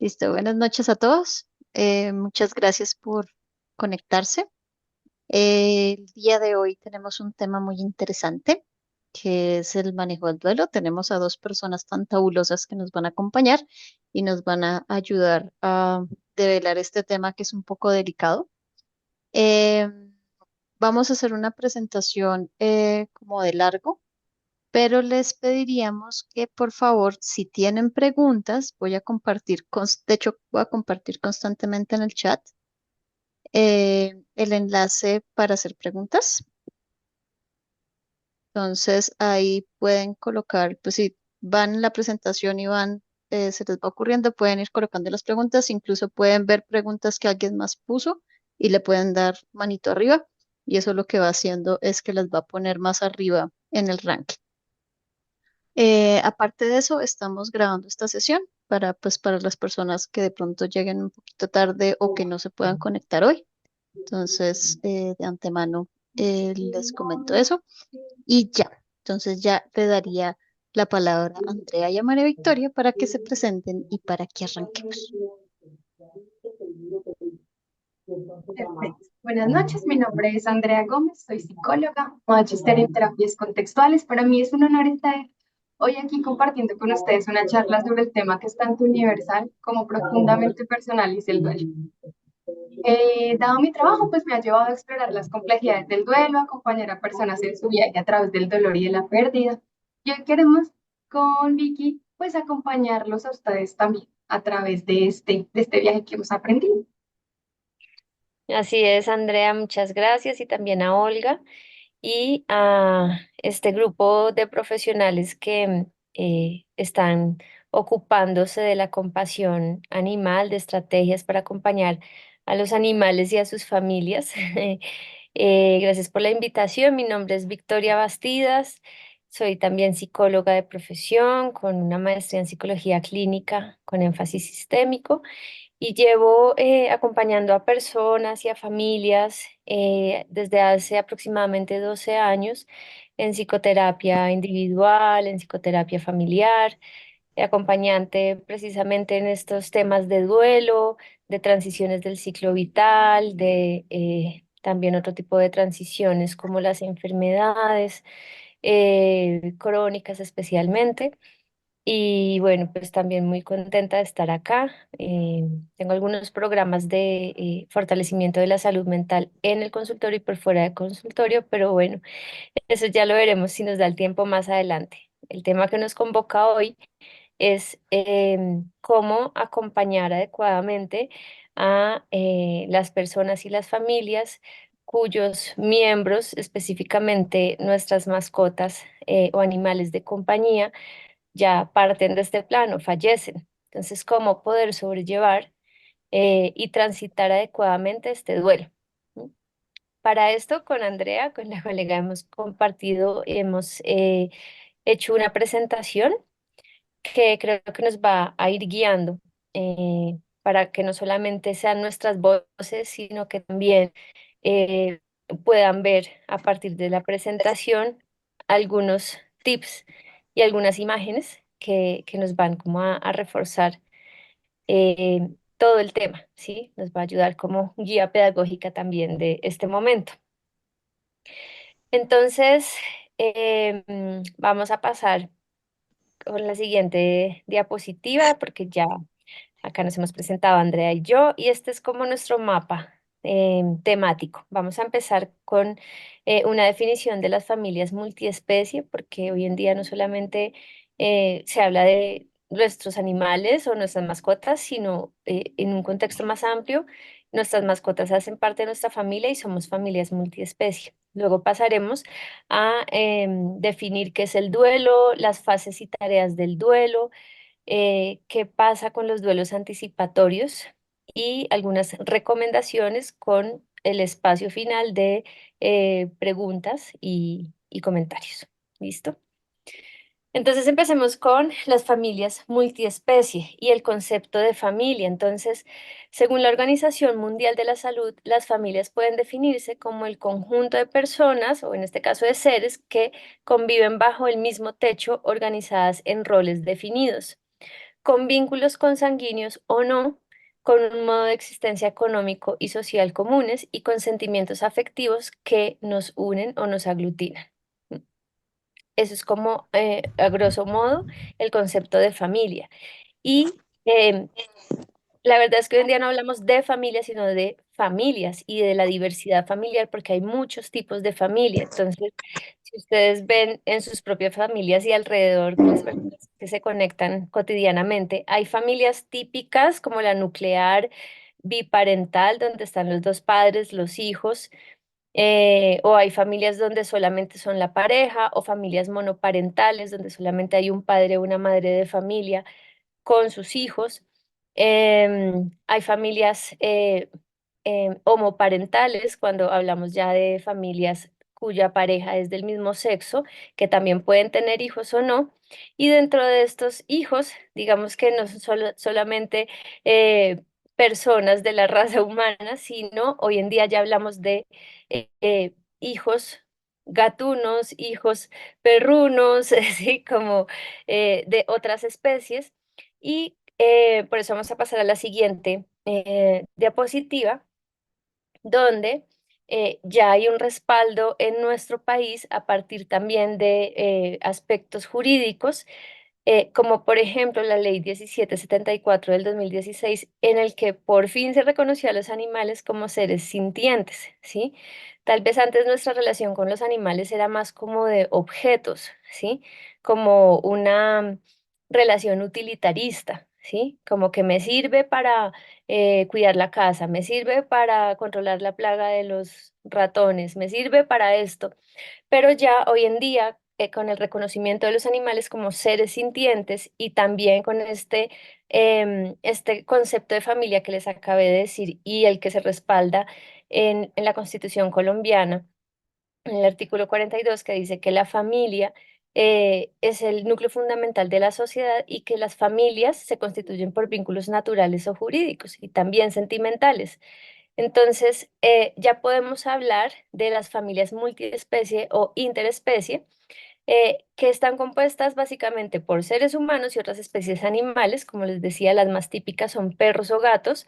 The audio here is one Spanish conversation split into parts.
Listo, buenas noches a todos. Muchas gracias por conectarse. El día de hoy tenemos un tema muy interesante, que es el manejo del duelo. Tenemos a dos personas fantabulosas que nos van a acompañar y nos van a ayudar a develar este tema que es un poco delicado. Eh, Vamos a hacer una presentación como de largo, pero les pediríamos que por favor, si tienen preguntas, voy a compartir, de hecho, voy a compartir constantemente en el chat el enlace para hacer preguntas. Entonces ahí pueden colocar, pues si van en la presentación y van, se les va ocurriendo, pueden ir colocando las preguntas, incluso pueden ver preguntas que alguien más puso y le pueden dar manito arriba y eso lo que va haciendo es que las va a poner más arriba en el ranking. Aparte de eso, estamos grabando esta sesión para las personas que de pronto lleguen un poquito tarde o que no se puedan conectar hoy. Entonces, de antemano, les comento eso y ya. Entonces, ya le daría la palabra a Andrea y a María Victoria para que se presenten y para que arranquemos. Perfecto. Buenas noches, mi nombre es Andrea Gómez, soy psicóloga, magíster en terapias contextuales. Para mí es un honor estar hoy aquí compartiendo con ustedes una charla sobre el tema que es tanto universal como profundamente personal y es el duelo. Dado mi trabajo, pues me ha llevado a explorar las complejidades del duelo, acompañar a personas en su viaje a través del dolor y de la pérdida. Y hoy queremos con Vicky, pues acompañarlos a ustedes también a través de este viaje que hemos aprendido. Así es, Andrea, muchas gracias y también a Olga y a este grupo de profesionales que están ocupándose de la compasión animal, de estrategias para acompañar a los animales y a sus familias. Gracias por la invitación. Mi nombre es Victoria Bastidas. Soy también psicóloga de profesión con una maestría en psicología clínica con énfasis sistémico y llevo acompañando a personas y a familias desde hace aproximadamente 12 años en psicoterapia individual, en psicoterapia familiar, acompañante precisamente en estos temas de duelo, de transiciones del ciclo vital, de también otro tipo de transiciones como las enfermedades crónicas especialmente. Y bueno, pues también muy contenta de estar acá. Tengo algunos programas de fortalecimiento de la salud mental en el consultorio y por fuera del consultorio, pero bueno, eso ya lo veremos si nos da el tiempo más adelante. El tema que nos convoca hoy es cómo acompañar adecuadamente a las personas y las familias cuyos miembros, específicamente nuestras mascotas o animales de compañía, ya parten de este plano, fallecen. Entonces, ¿cómo poder sobrellevar y transitar adecuadamente este duelo? ¿No? Para esto, con Andrea, con la colega, hemos compartido, hemos hecho una presentación que creo que nos va a ir guiando para que no solamente sean nuestras voces, sino que también eh, puedan ver a partir de la presentación algunos tips y algunas imágenes que nos van como a reforzar todo el tema, ¿sí? Nos va a ayudar como guía pedagógica también de este momento. Entonces, vamos a pasar con la siguiente diapositiva porque ya acá nos hemos presentado Andrea y yo, y este es como nuestro mapa temático. Vamos a empezar con una definición de las familias multiespecie, porque hoy en día no solamente se habla de nuestros animales o nuestras mascotas, sino en un contexto más amplio, nuestras mascotas hacen parte de nuestra familia y somos familias multiespecie. Luego pasaremos a definir qué es el duelo, las fases y tareas del duelo, qué pasa con los duelos anticipatorios y algunas recomendaciones con el espacio final de preguntas y comentarios. ¿Listo? Entonces empecemos con las familias multiespecie y el concepto de familia. Entonces, según la Organización Mundial de la Salud, las familias pueden definirse como el conjunto de personas, o en este caso de seres, que conviven bajo el mismo techo organizadas en roles definidos con vínculos consanguíneos o no, con un modo de existencia económico y social comunes y con sentimientos afectivos que nos unen o nos aglutinan. Eso es como, a grosso modo, el concepto de familia. Y em, la verdad es que hoy en día no hablamos de familias, sino de familias y de la diversidad familiar, porque hay muchos tipos de familia. Entonces, si ustedes ven en sus propias familias y alrededor las personas que se conectan cotidianamente, hay familias típicas como la nuclear, biparental, donde están los dos padres, los hijos, o hay familias donde solamente son la pareja, o familias monoparentales, donde solamente hay un padre o una madre de familia con sus hijos. Hay familias homoparentales, cuando hablamos ya de familias cuya pareja es del mismo sexo, que también pueden tener hijos o no. Y dentro de estos hijos, digamos que no son solamente eh, personas de la raza humana, sino hoy en día ya hablamos de hijos gatunos, hijos perrunos, así como de otras especies. Y por eso vamos a pasar a la siguiente diapositiva, donde ya hay un respaldo en nuestro país a partir también de aspectos jurídicos, como por ejemplo la Ley 1774 del 2016, en el que por fin se reconoció a los animales como seres sintientes, ¿sí? Tal vez antes nuestra relación con los animales era más como de objetos, ¿sí? Como una relación utilitarista, ¿sí? Como que me sirve para cuidar la casa, me sirve para controlar la plaga de los ratones, me sirve para esto. Pero ya hoy en día, con el reconocimiento de los animales como seres sintientes y también con este concepto de familia que les acabé de decir y el que se respalda en la Constitución colombiana, en el artículo 42, que dice que la familia es el núcleo fundamental de la sociedad y que las familias se constituyen por vínculos naturales o jurídicos y también sentimentales. Entonces, ya podemos hablar de las familias multiespecie o interespecie, que están compuestas básicamente por seres humanos y otras especies animales. Como les decía, las más típicas son perros o gatos,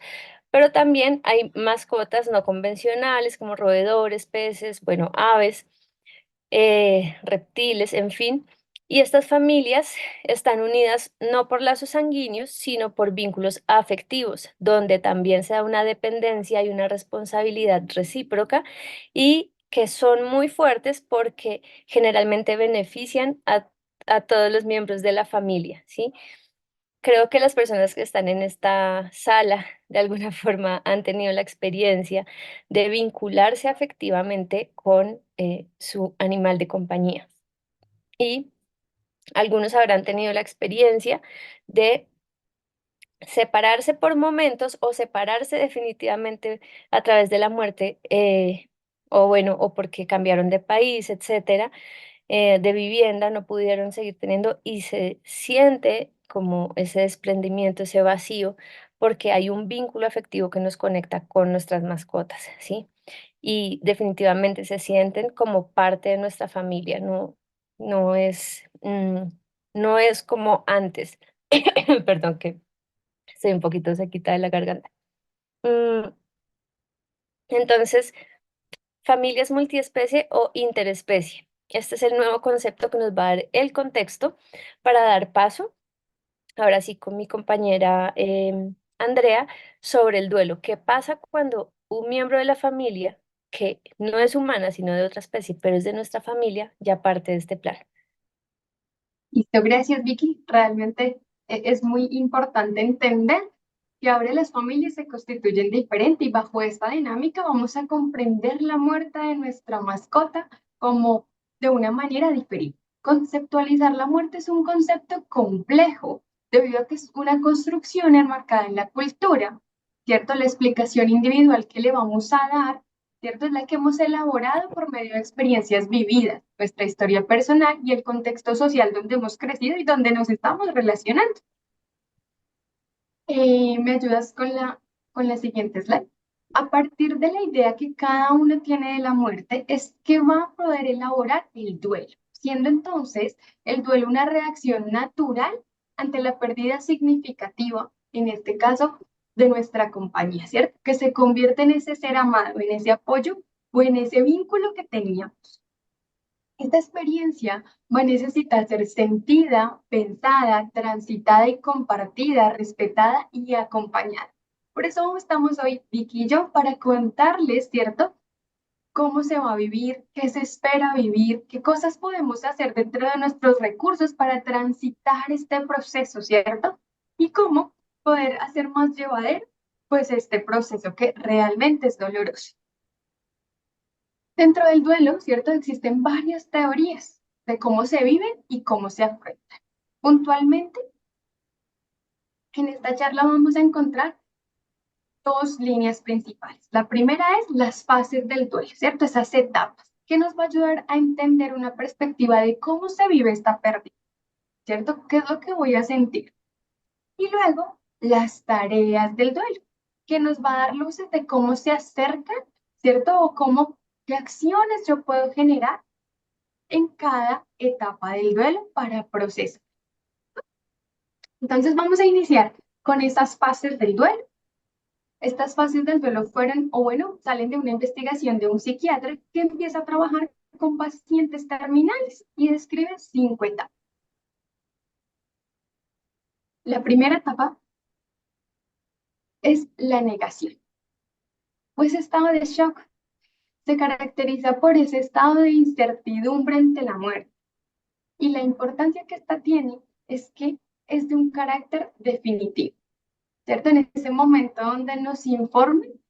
pero también hay mascotas no convencionales como roedores, peces, bueno, aves, reptiles, en fin. Y estas familias están unidas no por lazos sanguíneos, sino por vínculos afectivos, donde también se da una dependencia y una responsabilidad recíproca y que son muy fuertes porque generalmente benefician a todos los miembros de la familia, ¿sí? Creo que las personas que están en esta sala de alguna forma han tenido la experiencia de vincularse afectivamente con su animal de compañía. Y algunos habrán tenido la experiencia de separarse por momentos o separarse definitivamente a través de la muerte, o bueno, o porque cambiaron de país, etcétera, de vivienda, no pudieron seguir teniendo y se siente como ese desprendimiento, ese vacío, porque hay un vínculo afectivo que nos conecta con nuestras mascotas, ¿sí? Y definitivamente se sienten como parte de nuestra familia, no es, no es como antes. Perdón, que estoy un poquito sequita de la garganta. Mm, Entonces, familias multiespecie o interespecie. Este es el nuevo concepto que nos va a dar el contexto para dar paso, ahora sí, con mi compañera Andrea, sobre el duelo. ¿Qué pasa cuando un miembro de la familia, que no es humana, sino de otra especie, pero es de nuestra familia, ya parte de este plan? Listo, gracias Vicky. Realmente es muy importante entender que ahora las familias se constituyen diferente y bajo esta dinámica vamos a comprender la muerte de nuestra mascota como de una manera diferente. Conceptualizar la muerte es un concepto complejo debido a que es una construcción enmarcada en la cultura, ¿cierto? La explicación individual que le vamos a dar, ¿cierto? Es la que hemos elaborado por medio de experiencias vividas, nuestra historia personal y el contexto social donde hemos crecido y donde nos estamos relacionando. ¿Me ayudas con la siguiente slide? A partir de la idea que cada uno tiene de la muerte, es que va a poder elaborar el duelo, siendo entonces el duelo una reacción natural ante la pérdida significativa, en este caso, de nuestra compañía, ¿cierto? Que se convierte en ese ser amado, en ese apoyo o en ese vínculo que teníamos. Esta experiencia va a necesitar ser sentida, pensada, transitada y compartida, respetada y acompañada. Por eso estamos hoy, Vicky y yo, para contarles, ¿cierto? Cómo se va a vivir, qué se espera vivir, qué cosas podemos hacer dentro de nuestros recursos para transitar este proceso, ¿cierto? Y cómo poder hacer más llevadero, pues, este proceso que realmente es doloroso. Dentro del duelo, ¿cierto? Existen varias teorías de cómo se vive y cómo se afronta. Puntualmente, en esta charla vamos a encontrar dos líneas principales. La primera es las fases del duelo, ¿cierto? Esas etapas que nos va a ayudar a entender una perspectiva de cómo se vive esta pérdida, ¿cierto? ¿Qué es lo que voy a sentir? Y luego, las tareas del duelo, que nos va a dar luces de cómo se acercan, ¿cierto? O cómo, qué acciones yo puedo generar en cada etapa del duelo para procesar. Entonces vamos a iniciar con estas fases del duelo. Estas fases del duelo fueron, o bueno, salen de una investigación de un psiquiatra que empieza a trabajar con pacientes terminales y describe 5 etapas. La primera etapa es la negación, pues estado de shock se caracteriza por ese estado de incertidumbre ante la muerte. Y la importancia que esta tiene es que es de un carácter definitivo, ¿cierto? En ese momento donde nos informen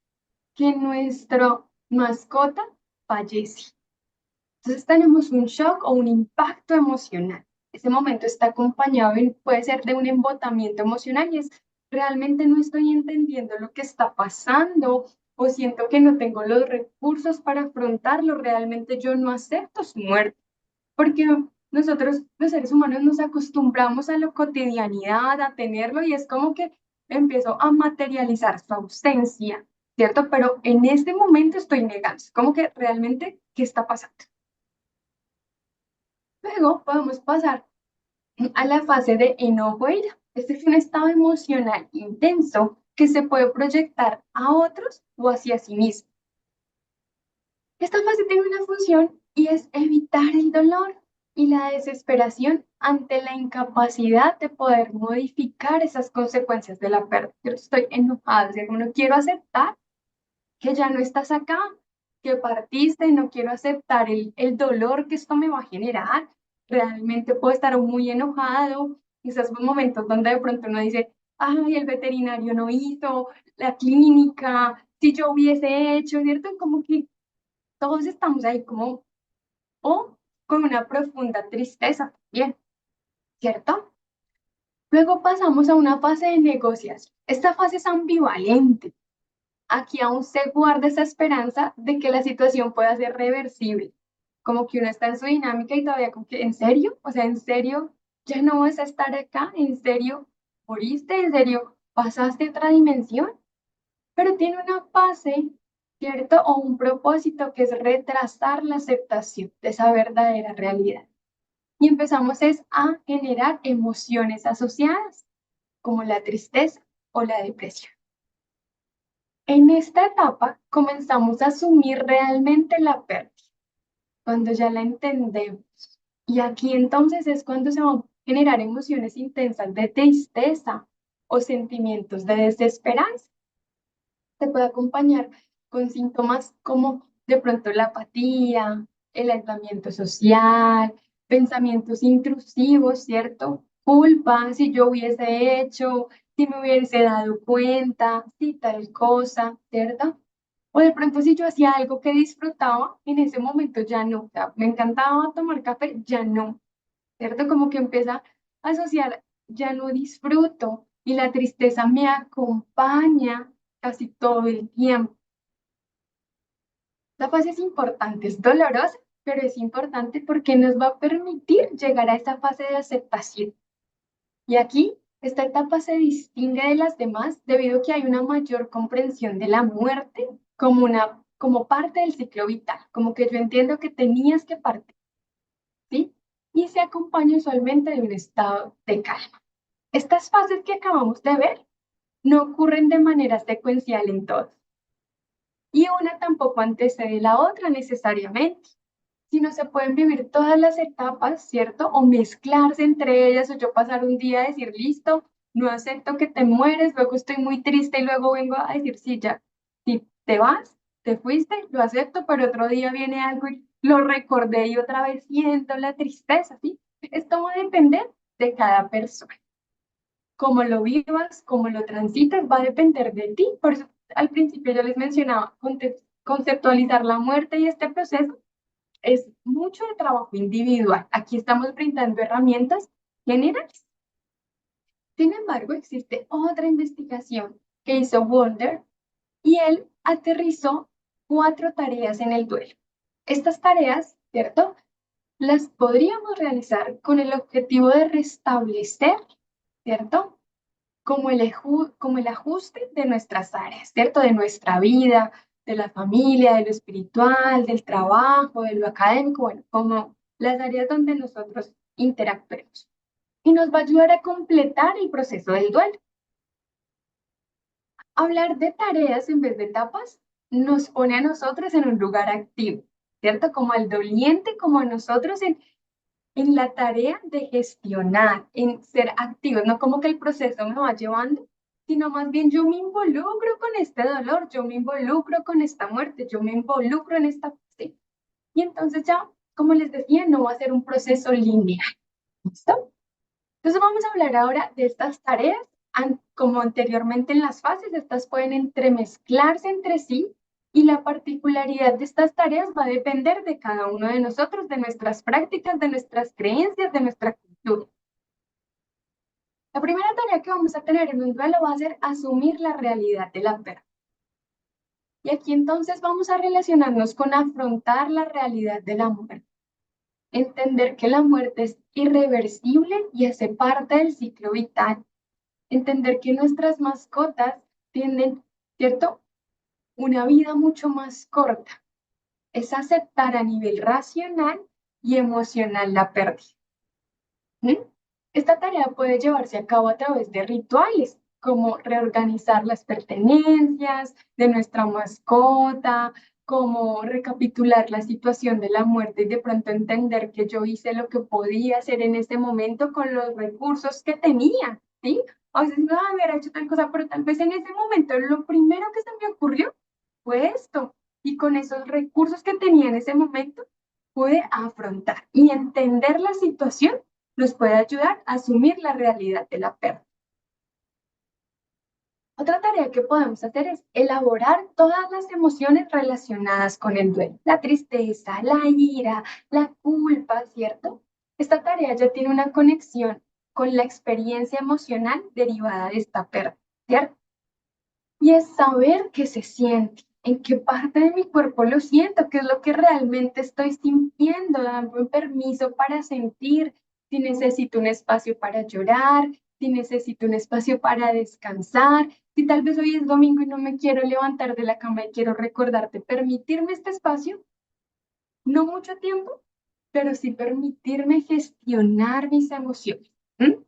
que nuestro mascota fallece. Entonces tenemos un shock o un impacto emocional. Ese momento está acompañado, puede ser de un embotamiento emocional y es realmente no estoy entendiendo lo que está pasando o siento que no tengo los recursos para afrontarlo, realmente yo no acepto su muerte, porque nosotros los seres humanos nos acostumbramos a la cotidianidad, a tenerlo y es como que empiezo a materializar su ausencia, ¿cierto? Pero en este momento estoy negando, es como que realmente, ¿qué está pasando? Luego podemos pasar a la fase de enojo e ira. Este es un estado emocional intenso que se puede proyectar a otros o hacia sí mismo. Esta fase tiene una función y es evitar el dolor y la desesperación ante la incapacidad de poder modificar esas consecuencias de la pérdida. Yo estoy enojada, o sea, como no quiero aceptar que ya no estás acá, que partiste, no quiero aceptar el dolor que esto me va a generar. Realmente puedo estar muy enojado. Esos momentos donde de pronto uno dice, ay, el veterinario no hizo, la clínica, si yo hubiese hecho, ¿cierto? Como que todos estamos ahí como, o con una profunda tristeza también, ¿cierto? Luego pasamos a una fase de negociación. Esta fase es ambivalente. Aquí aún se guarda esa esperanza de que la situación pueda ser reversible. Como que uno está en su dinámica y todavía como que, ¿en serio? O sea, ¿en serio ya no vas a estar acá? ¿En serio moriste? ¿En serio pasaste a otra dimensión? Pero tiene una fase, ¿cierto? O un propósito que es retrasar la aceptación de esa verdadera realidad. Y empezamos es a generar emociones asociadas, como la tristeza o la depresión. En esta etapa comenzamos a asumir realmente la pérdida, cuando ya la entendemos. Y aquí entonces es cuando se van a generar emociones intensas de tristeza o sentimientos de desesperanza. Se puede acompañar con síntomas como de pronto la apatía, el aislamiento social, pensamientos intrusivos, ¿cierto? Culpa, si yo hubiese hecho, si me hubiese dado cuenta, si tal cosa, ¿cierto? O de pronto si yo hacía algo que disfrutaba, en ese momento ya no, o sea, me encantaba tomar café, ya no, ¿cierto? Como que empieza a asociar, ya no disfruto y la tristeza me acompaña casi todo el tiempo. La fase es importante, es dolorosa, pero es importante porque nos va a permitir llegar a esa fase de aceptación. Y aquí, esta etapa se distingue de las demás debido a que hay una mayor comprensión de la muerte como parte del ciclo vital, como que yo entiendo que tenías que partir, ¿sí? Y se acompaña usualmente de un estado de calma. Estas fases que acabamos de ver no ocurren de manera secuencial en todos, y una tampoco antecede la otra necesariamente, sino se pueden vivir todas las etapas, ¿cierto? O mezclarse entre ellas, o yo pasar un día a decir, listo, no acepto que te mueres, luego estoy muy triste y luego vengo a decir, sí, ya, si te vas, te fuiste, lo acepto, pero otro día viene algo y lo recordé y otra vez siento la tristeza, ¿sí? Esto va a depender de cada persona. Cómo lo vivas, cómo lo transitas, va a depender de ti. Por eso al principio yo les mencionaba conceptualizar la muerte y este proceso es mucho de trabajo individual. Aquí estamos brindando herramientas generales. Sin embargo, existe otra investigación que hizo Wonder y él aterrizó 4 tareas en el duelo. Estas tareas, ¿cierto? Las podríamos realizar con el objetivo de restablecer, ¿cierto? Como el ajuste de nuestras áreas, ¿cierto? De nuestra vida, de la familia, de lo espiritual, del trabajo, de lo académico, bueno, como las áreas donde nosotros interactuemos. Y nos va a ayudar a completar el proceso del duelo. Hablar de tareas en vez de etapas nos pone a nosotros en un lugar activo, ¿cierto? Como al doliente, como a nosotros en la tarea de gestionar, en ser activos, no como que el proceso me va llevando, sino más bien yo me involucro con este dolor, yo me involucro con esta muerte, yo me involucro en esta fase. Y entonces ya, como les decía, no va a ser un proceso lineal. ¿Listo? Entonces vamos a hablar ahora de estas tareas. Como anteriormente en las fases, estas pueden entremezclarse entre sí y la particularidad de estas tareas va a depender de cada uno de nosotros, de nuestras prácticas, de nuestras creencias, de nuestra cultura. La primera tarea que vamos a tener en un duelo va a ser asumir la realidad de la pérdida. Y aquí entonces vamos a relacionarnos con afrontar la realidad de la muerte. Entender que la muerte es irreversible y hace parte del ciclo vital. Entender que nuestras mascotas tienen, ¿cierto? Una vida mucho más corta. Es aceptar a nivel racional y emocional la pérdida. ¿Mm? Esta tarea puede llevarse a cabo a través de rituales, como reorganizar las pertenencias de nuestra mascota, como recapitular la situación de la muerte y de pronto entender que yo hice lo que podía hacer en ese momento con los recursos que tenía, ¿sí? A veces no haber hecho tal cosa, pero tal vez en ese momento lo primero que se me ocurrió fue esto. Y con esos recursos que tenía en ese momento, pude afrontar y entender la situación nos puede ayudar a asumir la realidad de la pérdida. Otra tarea que podemos hacer es elaborar todas las emociones relacionadas con el duelo. La tristeza, la ira, la culpa, ¿cierto? Esta tarea ya tiene una conexión con la experiencia emocional derivada de esta pérdida, ¿cierto? Y es saber qué se siente, en qué parte de mi cuerpo lo siento, qué es lo que realmente estoy sintiendo, darme un permiso para sentir, si necesito un espacio para llorar, si necesito un espacio para descansar, si tal vez hoy es domingo y no me quiero levantar de la cama y quiero recordarte, permitirme este espacio, no mucho tiempo, pero sí permitirme gestionar mis emociones. ¿Mm?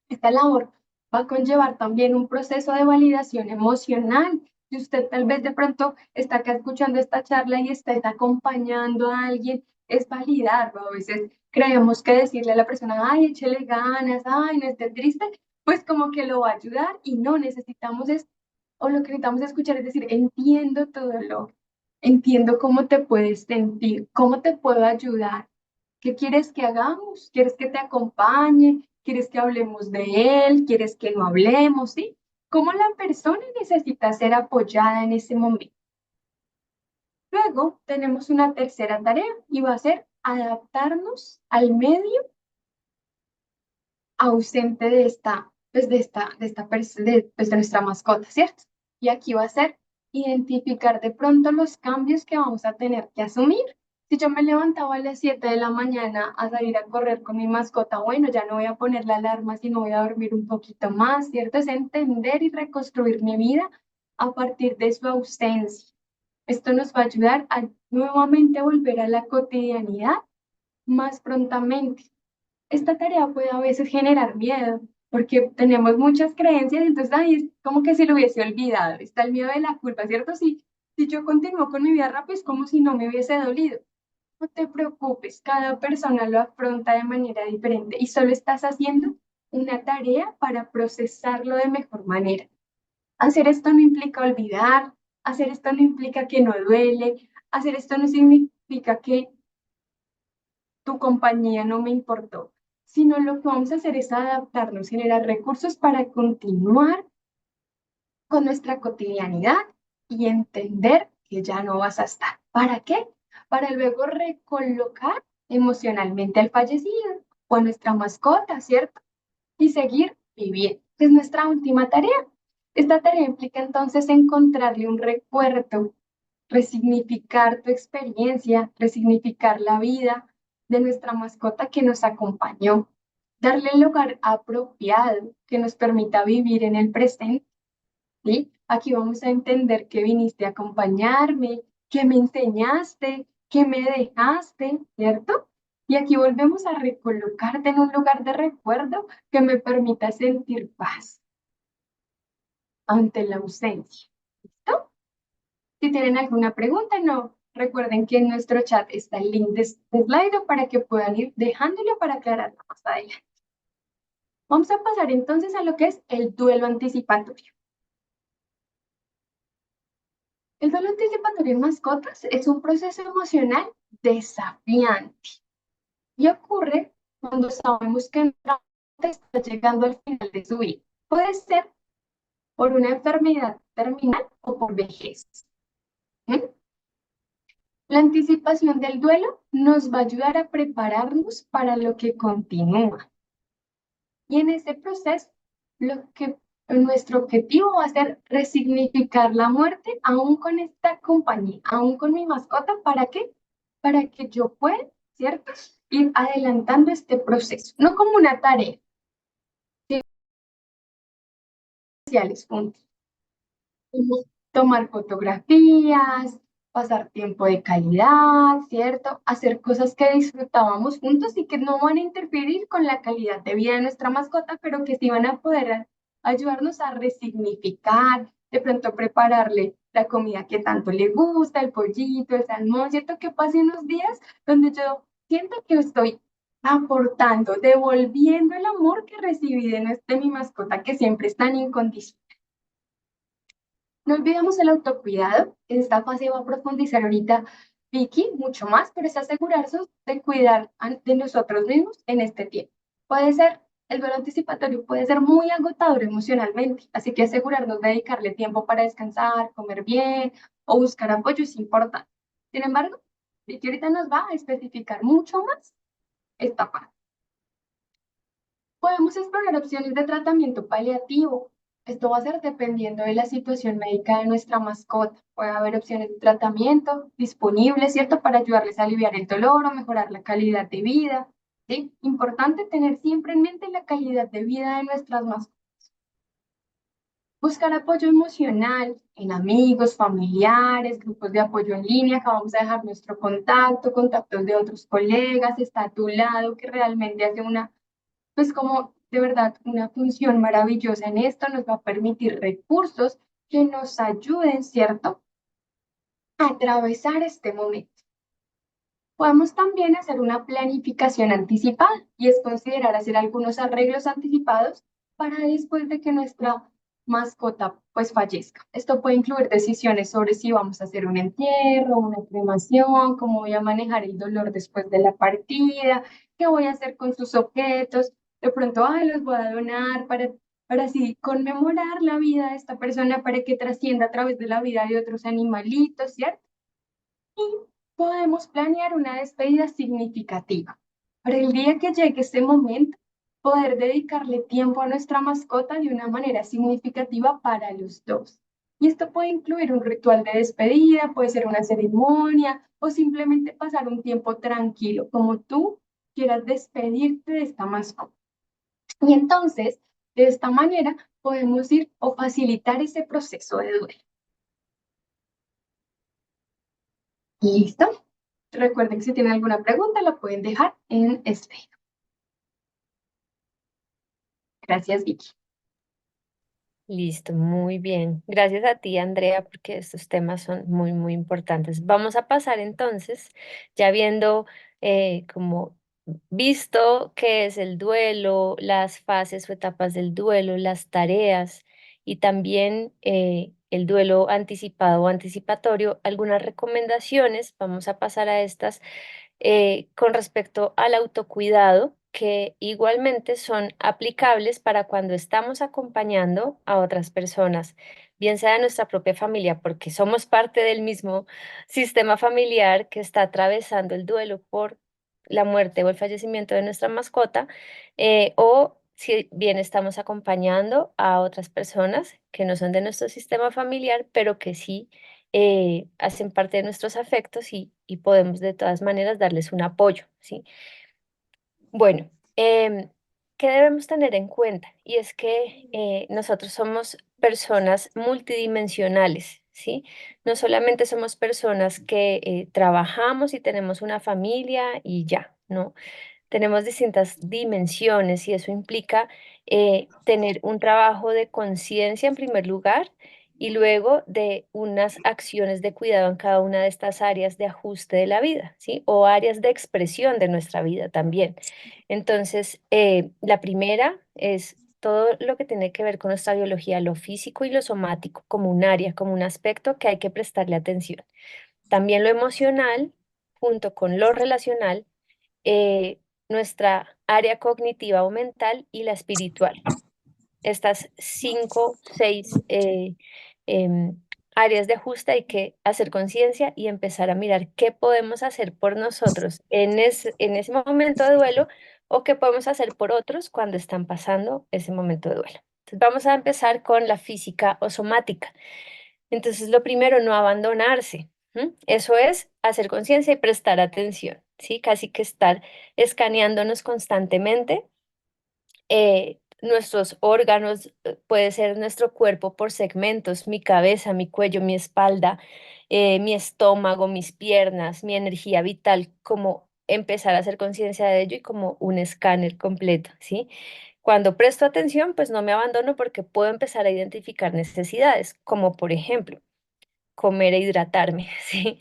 Esta labor va a conllevar también un proceso de validación emocional. Si usted tal vez de pronto está acá escuchando esta charla y está acompañando a alguien, es validarlo. A veces creemos que decirle a la persona, ay, échele ganas, ay, no esté triste, pues como que lo va a ayudar y no necesitamos es, o lo que necesitamos escuchar es decir, entiendo tu dolor, entiendo cómo te puedes sentir, cómo te puedo ayudar. ¿Qué quieres que hagamos? ¿Quieres que te acompañe? ¿Quieres que hablemos de él? ¿Quieres que no hablemos? ¿Sí? ¿Cómo la persona necesita ser apoyada en ese momento? Luego tenemos una tercera tarea y va a ser adaptarnos al medio ausente de nuestra mascota, ¿cierto? Y aquí va a ser identificar de pronto los cambios que vamos a tener que asumir. Si yo me levantaba a las 7 de la mañana a salir a correr con mi mascota, bueno, ya no voy a poner la alarma, sino voy a dormir un poquito más, ¿cierto? Es entender y reconstruir mi vida a partir de su ausencia. Esto nos va a ayudar a nuevamente volver a la cotidianidad más prontamente. Esta tarea puede a veces generar miedo, porque tenemos muchas creencias, entonces ay, es como que se lo hubiese olvidado. Está el miedo de la culpa, ¿cierto? Si yo continúo con mi vida rápido, es como si no me hubiese dolido. No te preocupes, cada persona lo afronta de manera diferente y solo estás haciendo una tarea para procesarlo de mejor manera. Hacer esto no implica olvidar, hacer esto no implica que no duele, hacer esto no significa que tu compañía no me importó, sino lo que vamos a hacer es adaptarnos, generar recursos para continuar con nuestra cotidianidad y entender que ya no vas a estar. ¿Para qué? Para luego recolocar emocionalmente al fallecido o a nuestra mascota, ¿cierto? Y seguir viviendo. Es nuestra última tarea. Esta tarea implica entonces encontrarle un recuerdo, resignificar tu experiencia, resignificar la vida de nuestra mascota que nos acompañó, darle el lugar apropiado que nos permita vivir en el presente. ¿Sí? Aquí vamos a entender que viniste a acompañarme, que me enseñaste, que me dejaste, ¿cierto? Y aquí volvemos a recolocarte en un lugar de recuerdo que me permita sentir paz ante la ausencia. ¿Listo? Si tienen alguna pregunta, no. Recuerden que en nuestro chat está el link de Slido para que puedan ir dejándolo para aclararlo más adelante. Vamos a pasar entonces a lo que es el duelo anticipatorio. El duelo anticipatorio en mascotas es un proceso emocional desafiante y ocurre cuando sabemos que nuestra mascota está llegando al final de su vida. Puede ser por una enfermedad terminal o por vejez. ¿Mm? La anticipación del duelo nos va a ayudar a prepararnos para lo que continúa. Y en ese proceso, nuestro objetivo va a ser resignificar la muerte aún con esta compañía, aún con mi mascota. ¿Para qué? Para que yo pueda, ¿cierto? Ir adelantando este proceso, no como una tarea, sino especiales juntos. Como tomar fotografías, pasar tiempo de calidad, ¿cierto? Hacer cosas que disfrutábamos juntos y que no van a interferir con la calidad de vida de nuestra mascota, pero que sí van a poder ayudarnos a resignificar, de pronto prepararle la comida que tanto le gusta, el pollito, el salmón, ¿cierto? Que pase unos días donde yo siento que estoy aportando, devolviendo el amor que recibí de mi mascota, que siempre es tan incondicional. No olvidemos el autocuidado. En esta fase va a profundizar ahorita Vicky mucho más, pero es asegurarse de cuidar de nosotros mismos en este tiempo. Puede ser, el duelo anticipatorio puede ser muy agotador emocionalmente, así que asegurarnos de dedicarle tiempo para descansar, comer bien o buscar apoyo es importante. Sin embargo, Vicky ahorita nos va a especificar mucho más esta parte. Podemos explorar opciones de tratamiento paliativo. Esto va a ser dependiendo de la situación médica de nuestra mascota. Puede haber opciones de tratamiento disponibles, ¿cierto? Para ayudarles a aliviar el dolor o mejorar la calidad de vida. ¿Sí? Importante tener siempre en mente la calidad de vida de nuestras mascotas. Buscar apoyo emocional en amigos, familiares, grupos de apoyo en línea. Acá vamos a dejar nuestro contacto, contactos de otros colegas, está a tu lado, que realmente hace pues como de verdad una función maravillosa en esto, nos va a permitir recursos que nos ayuden, ¿cierto?, a atravesar este momento. Podemos también hacer una planificación anticipada y es considerar hacer algunos arreglos anticipados para después de que nuestra mascota pues fallezca. Esto puede incluir decisiones sobre si vamos a hacer un entierro, una cremación, cómo voy a manejar el dolor después de la partida, qué voy a hacer con sus objetos. De pronto, los voy a donar para así conmemorar la vida de esta persona, para que trascienda a través de la vida de otros animalitos, ¿cierto? Y podemos planear una despedida significativa. Para el día que llegue este momento, poder dedicarle tiempo a nuestra mascota de una manera significativa para los dos. Y esto puede incluir un ritual de despedida, puede ser una ceremonia o simplemente pasar un tiempo tranquilo, como tú quieras despedirte de esta mascota. Y entonces, de esta manera, podemos ir o facilitar ese proceso de duelo. ¿Listo? Recuerden que si tienen alguna pregunta la pueden dejar en Slack. Gracias, Vicky. Listo, muy bien. Gracias a ti, Andrea, porque estos temas son muy, muy importantes. Vamos a pasar entonces, ya viendo como visto qué es el duelo, las fases o etapas del duelo, las tareas y también el duelo anticipado o anticipatorio, algunas recomendaciones. Vamos a pasar a estas con respecto al autocuidado, que igualmente son aplicables para cuando estamos acompañando a otras personas, bien sea de nuestra propia familia, porque somos parte del mismo sistema familiar que está atravesando el duelo por la muerte o el fallecimiento de nuestra mascota, o si bien estamos acompañando a otras personas que no son de nuestro sistema familiar, pero que sí hacen parte de nuestros afectos y podemos de todas maneras darles un apoyo, ¿sí? Bueno, ¿qué debemos tener en cuenta? Y es que nosotros somos personas multidimensionales, ¿sí? No solamente somos personas que trabajamos y tenemos una familia y ya, ¿no? Tenemos distintas dimensiones y eso implica tener un trabajo de conciencia en primer lugar y luego de unas acciones de cuidado en cada una de estas áreas de ajuste de la vida, ¿sí? O áreas de expresión de nuestra vida también. Entonces, la primera es todo lo que tiene que ver con nuestra biología, lo físico y lo somático, como un área, como un aspecto que hay que prestarle atención. También lo emocional, junto con lo relacional, nuestra área cognitiva o mental y la espiritual. Estas cinco, seis áreas de ajuste hay que hacer conciencia y empezar a mirar qué podemos hacer por nosotros en ese momento de duelo o qué podemos hacer por otros cuando están pasando ese momento de duelo. Entonces vamos a empezar con la física o somática. Entonces, lo primero, no abandonarse. Eso es hacer conciencia y prestar atención, ¿sí? Casi que estar escaneándonos constantemente. Nuestros órganos, puede ser nuestro cuerpo por segmentos, mi cabeza, mi cuello, mi espalda, mi estómago, mis piernas, mi energía vital, como empezar a hacer conciencia de ello y como un escáner completo, ¿sí? Cuando presto atención, pues no me abandono porque puedo empezar a identificar necesidades, como por ejemplo, comer e hidratarme, ¿sí?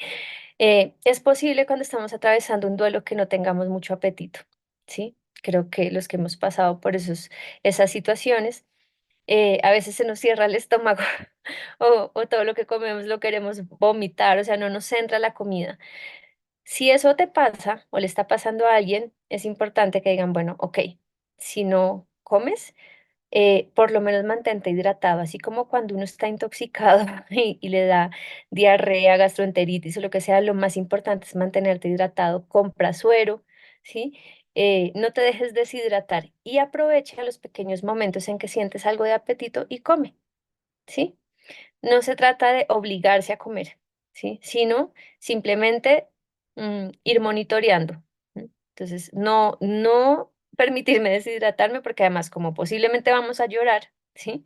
Es posible cuando estamos atravesando un duelo que no tengamos mucho apetito, ¿sí? Creo que los que hemos pasado por esas situaciones, a veces se nos cierra el estómago o todo lo que comemos lo queremos vomitar, o sea, no nos entra la comida. Si eso te pasa o le está pasando a alguien, es importante que digan, bueno, ok, si no comes, por lo menos mantente hidratado, así como cuando uno está intoxicado y le da diarrea, gastroenteritis o lo que sea, lo más importante es mantenerte hidratado, compra suero, ¿sí? No te dejes deshidratar y aprovecha los pequeños momentos en que sientes algo de apetito y come, ¿sí? No se trata de obligarse a comer, ¿sí? Sino simplemente ir monitoreando. Entonces, no permitirme deshidratarme porque además como posiblemente vamos a llorar, ¿sí?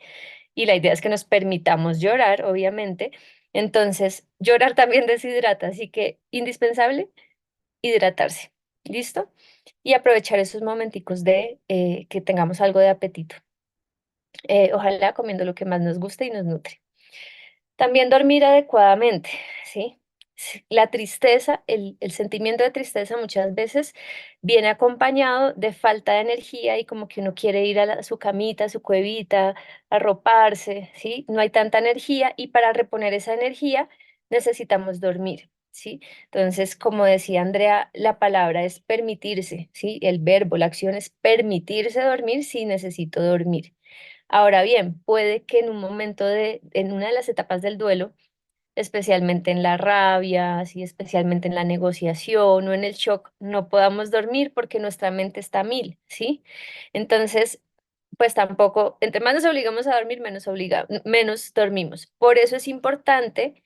Y la idea es que nos permitamos llorar, obviamente. Entonces, llorar también deshidrata, así que indispensable hidratarse. ¿Listo? Y aprovechar esos momenticos de que tengamos algo de apetito. Ojalá comiendo lo que más nos guste y nos nutre. También dormir adecuadamente, ¿sí? La tristeza, el sentimiento de tristeza muchas veces viene acompañado de falta de energía y como que uno quiere ir a su camita, a su cuevita, arroparse, ¿sí? No hay tanta energía y para reponer esa energía necesitamos dormir, ¿sí? Entonces, como decía Andrea, la palabra es permitirse, ¿sí? El verbo, la acción es permitirse dormir si necesito dormir. Ahora bien, puede que en un momento en una de las etapas del duelo, especialmente en la rabia, así, especialmente en la negociación o en el shock, no podamos dormir porque nuestra mente está a mil, ¿sí? Entonces, pues tampoco, entre más nos obligamos a dormir, menos dormimos. Por eso es importante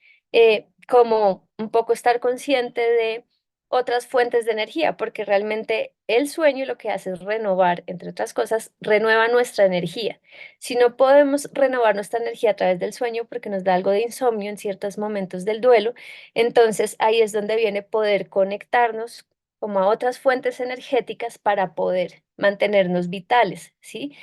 como un poco estar consciente de otras fuentes de energía, porque realmente el sueño lo que hace es renovar, entre otras cosas, renueva nuestra energía. Si no podemos renovar nuestra energía a través del sueño porque nos da algo de insomnio en ciertos momentos del duelo, entonces ahí es donde viene poder conectarnos como a otras fuentes energéticas para poder mantenernos vitales, ¿sí?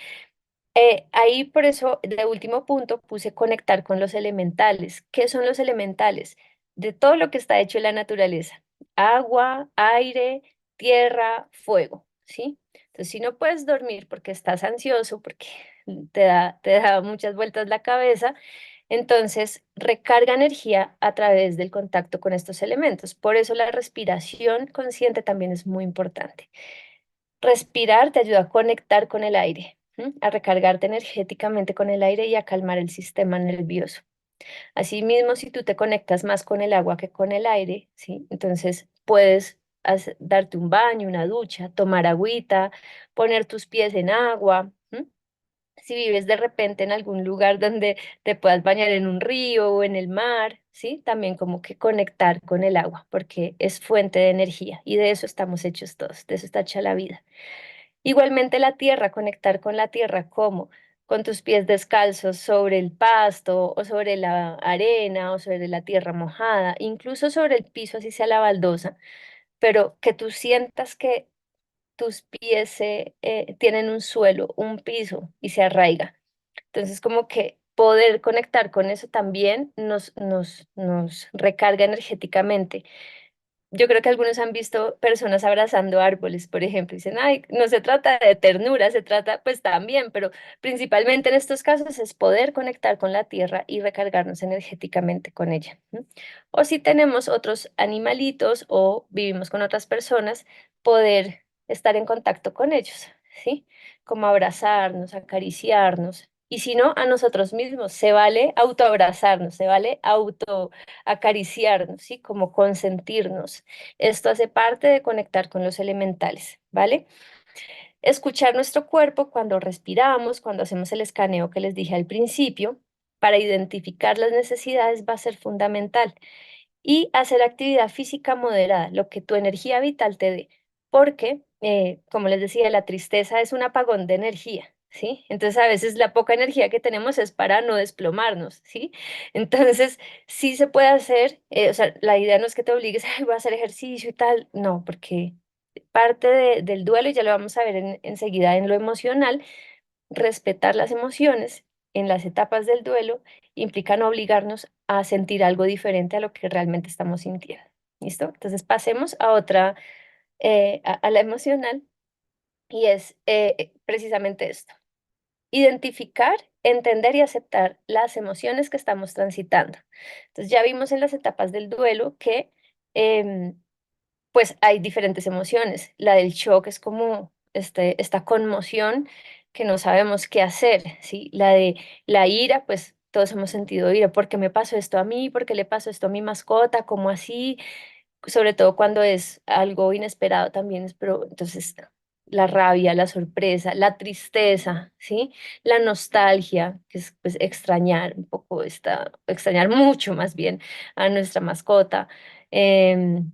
Ahí por eso, de último punto, puse conectar con los elementales. ¿Qué son los elementales? De todo lo que está hecho en la naturaleza. Agua, aire, tierra, fuego, ¿sí? Entonces, si no puedes dormir porque estás ansioso, porque te da muchas vueltas la cabeza, entonces recarga energía a través del contacto con estos elementos. Por eso la respiración consciente también es muy importante. Respirar te ayuda a conectar con el aire, ¿m? A recargarte energéticamente con el aire y a calmar el sistema nervioso. Asimismo, si tú te conectas más con el agua que con el aire, ¿sí? Entonces puedes darte un baño, una ducha, tomar agüita, poner tus pies en agua. ¿M? Si vives de repente en algún lugar donde te puedas bañar en un río o en el mar, ¿sí? También como que conectar con el agua, porque es fuente de energía y de eso estamos hechos todos, de eso está hecha la vida. Igualmente la tierra, conectar con la tierra, ¿cómo? Con tus pies descalzos sobre el pasto o sobre la arena o sobre la tierra mojada, incluso sobre el piso, así sea la baldosa, pero que tú sientas que tus pies tienen un suelo, un piso y se arraiga. Entonces, como que poder conectar con eso también nos recarga energéticamente. Yo creo que algunos han visto personas abrazando árboles, por ejemplo, y dicen, ay, no se trata de ternura, se trata, pues también, pero principalmente en estos casos es poder conectar con la tierra y recargarnos energéticamente con ella. ¿M? O si tenemos otros animalitos o vivimos con otras personas, poder estar en contacto con ellos, ¿sí? Como abrazarnos, acariciarnos. Y si no, a nosotros mismos, se vale autoabrazarnos, se vale auto acariciarnos, ¿sí? Como consentirnos. Esto hace parte de conectar con los elementales, ¿vale? Escuchar nuestro cuerpo cuando respiramos, cuando hacemos el escaneo que les dije al principio, para identificar las necesidades va a ser fundamental y hacer actividad física moderada, lo que tu energía vital te dé, porque, como les decía, la tristeza es un apagón de energía, ¿sí? Entonces, a veces la poca energía que tenemos es para no desplomarnos, ¿sí? Entonces, sí se puede hacer, o sea, la idea no es que te obligues, ay, voy a hacer ejercicio y tal, no, porque parte del duelo, y ya lo vamos a ver enseguida en lo emocional, respetar las emociones en las etapas del duelo implica no obligarnos a sentir algo diferente a lo que realmente estamos sintiendo. ¿Listo? Entonces pasemos a otra, a la emocional y es precisamente esto. Identificar, entender y aceptar las emociones que estamos transitando. Entonces ya vimos en las etapas del duelo que em, pues hay diferentes emociones. La del shock es como esta conmoción que no sabemos qué hacer, ¿sí? La de la ira, pues todos hemos sentido ira. ¿Por qué me pasó esto a mí? ¿Por qué le pasó esto a mi mascota? ¿Cómo así? Sobre todo cuando es algo inesperado también, pero entonces la rabia, la sorpresa, la tristeza, ¿sí? La nostalgia, que es pues extrañar un poco extrañar mucho más bien a nuestra mascota. em,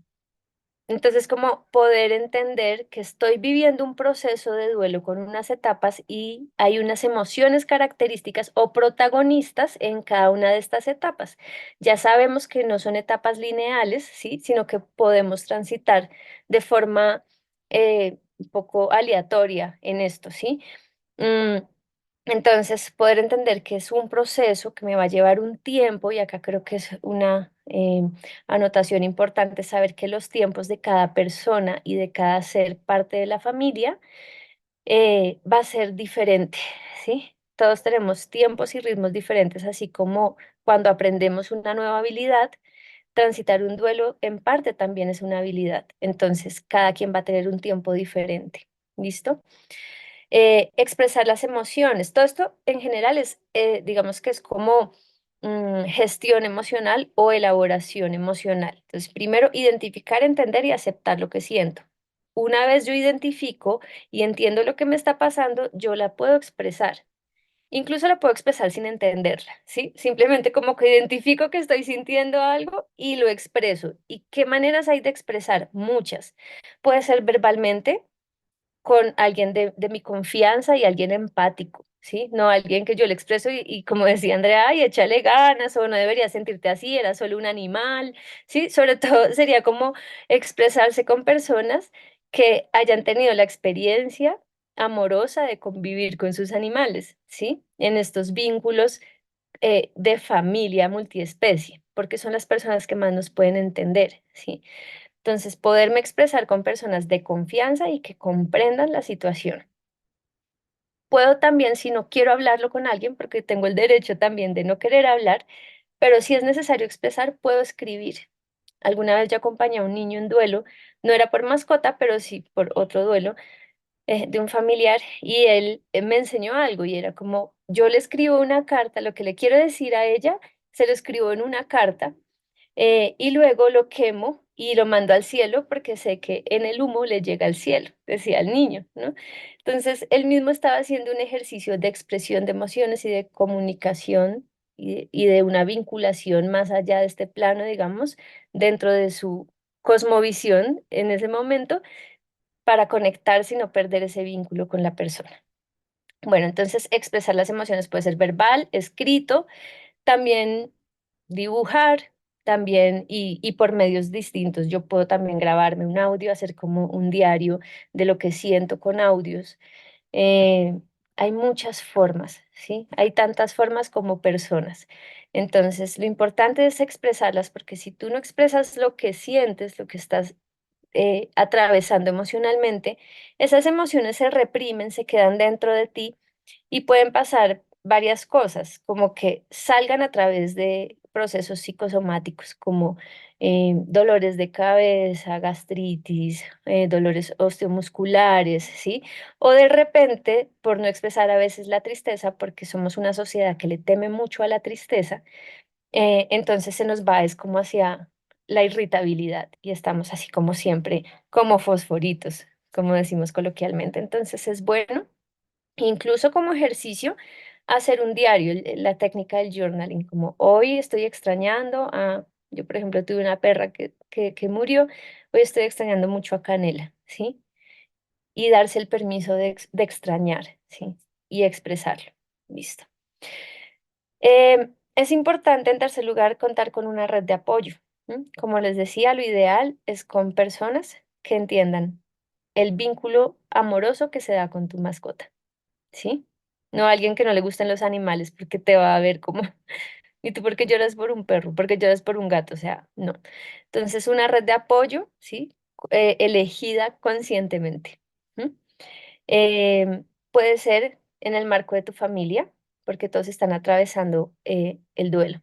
entonces, como poder entender que estoy viviendo un proceso de duelo con unas etapas y hay unas emociones características o protagonistas en cada una de estas etapas. Ya sabemos que no son etapas lineales, ¿sí? Sino que podemos transitar de forma un poco aleatoria en esto, ¿sí? Mm, entonces, poder entender que es un proceso que me va a llevar un tiempo, y acá creo que es una anotación importante saber que los tiempos de cada persona y de cada ser parte de la familia va a ser diferente, ¿sí? Todos tenemos tiempos y ritmos diferentes, así como cuando aprendemos una nueva habilidad, transitar un duelo en parte también es una habilidad. Entonces, cada quien va a tener un tiempo diferente. ¿Listo? Expresar las emociones. Todo esto en general es, digamos que es como gestión emocional o elaboración emocional. Entonces, primero, identificar, entender y aceptar lo que siento. Una vez yo identifico y entiendo lo que me está pasando, yo la puedo expresar. Incluso la puedo expresar sin entenderla, ¿sí? Simplemente como que identifico que estoy sintiendo algo y lo expreso. ¿Y qué maneras hay de expresar? Muchas. Puede ser verbalmente, con alguien de mi confianza y alguien empático, ¿sí? No alguien que yo le expreso y como decía Andrea, ay, échale ganas o no deberías sentirte así, era solo un animal, ¿sí? Sobre todo sería como expresarse con personas que hayan tenido la experiencia amorosa de convivir con sus animales, ¿sí? En estos vínculos de familia multiespecie, porque son las personas que más nos pueden entender, ¿sí? Entonces, poderme expresar con personas de confianza y que comprendan la situación. Puedo también, si no quiero hablarlo con alguien, porque tengo el derecho también de no querer hablar, pero si es necesario expresar, puedo escribir. Alguna vez yo acompañé a un niño en duelo, no era por mascota, pero sí por otro duelo de un familiar, y él me enseñó algo y era como, yo le escribo una carta, lo que le quiero decir a ella, se lo escribo en una carta y luego lo quemo y lo mando al cielo porque sé que en el humo le llega al cielo, decía el niño, ¿no? Entonces, él mismo estaba haciendo un ejercicio de expresión de emociones y de comunicación y de una vinculación más allá de este plano, digamos, dentro de su cosmovisión en ese momento para conectarse y no perder ese vínculo con la persona. Bueno, entonces expresar las emociones puede ser verbal, escrito, también dibujar, también y por medios distintos. Yo puedo también grabarme un audio, hacer como un diario de lo que siento con audios. Eh, Hay muchas formas, ¿sí? Hay tantas formas como personas. Entonces, lo importante es expresarlas, porque si tú no expresas lo que sientes, lo que estás atravesando emocionalmente, esas emociones se reprimen, se quedan dentro de ti y pueden pasar varias cosas, como que salgan a través de procesos psicosomáticos como dolores de cabeza, gastritis, dolores osteomusculares, ¿sí? O de repente, por no expresar a veces la tristeza, porque somos una sociedad que le teme mucho a la tristeza, entonces se nos va, es como hacia la irritabilidad y estamos así como siempre, como fosforitos, como decimos coloquialmente. Entonces es bueno, incluso como ejercicio, hacer un diario, la técnica del journaling, como hoy estoy extrañando a, yo por ejemplo tuve una perra que murió, hoy estoy extrañando mucho a Canela, ¿sí? Y darse el permiso de extrañar, ¿sí? Y expresarlo. Listo. Es importante, en tercer lugar, contar con una red de apoyo. ¿M? Como les decía, lo ideal es con personas que entiendan el vínculo amoroso que se da con tu mascota, ¿sí? No alguien que no le gusten los animales porque te va a ver como, ¿y tú por qué lloras por un perro? ¿Por qué lloras por un gato? O sea, no. Entonces, una red de apoyo, ¿sí? Elegida conscientemente. ¿M? Puede ser en el marco de tu familia, porque todos están atravesando el duelo.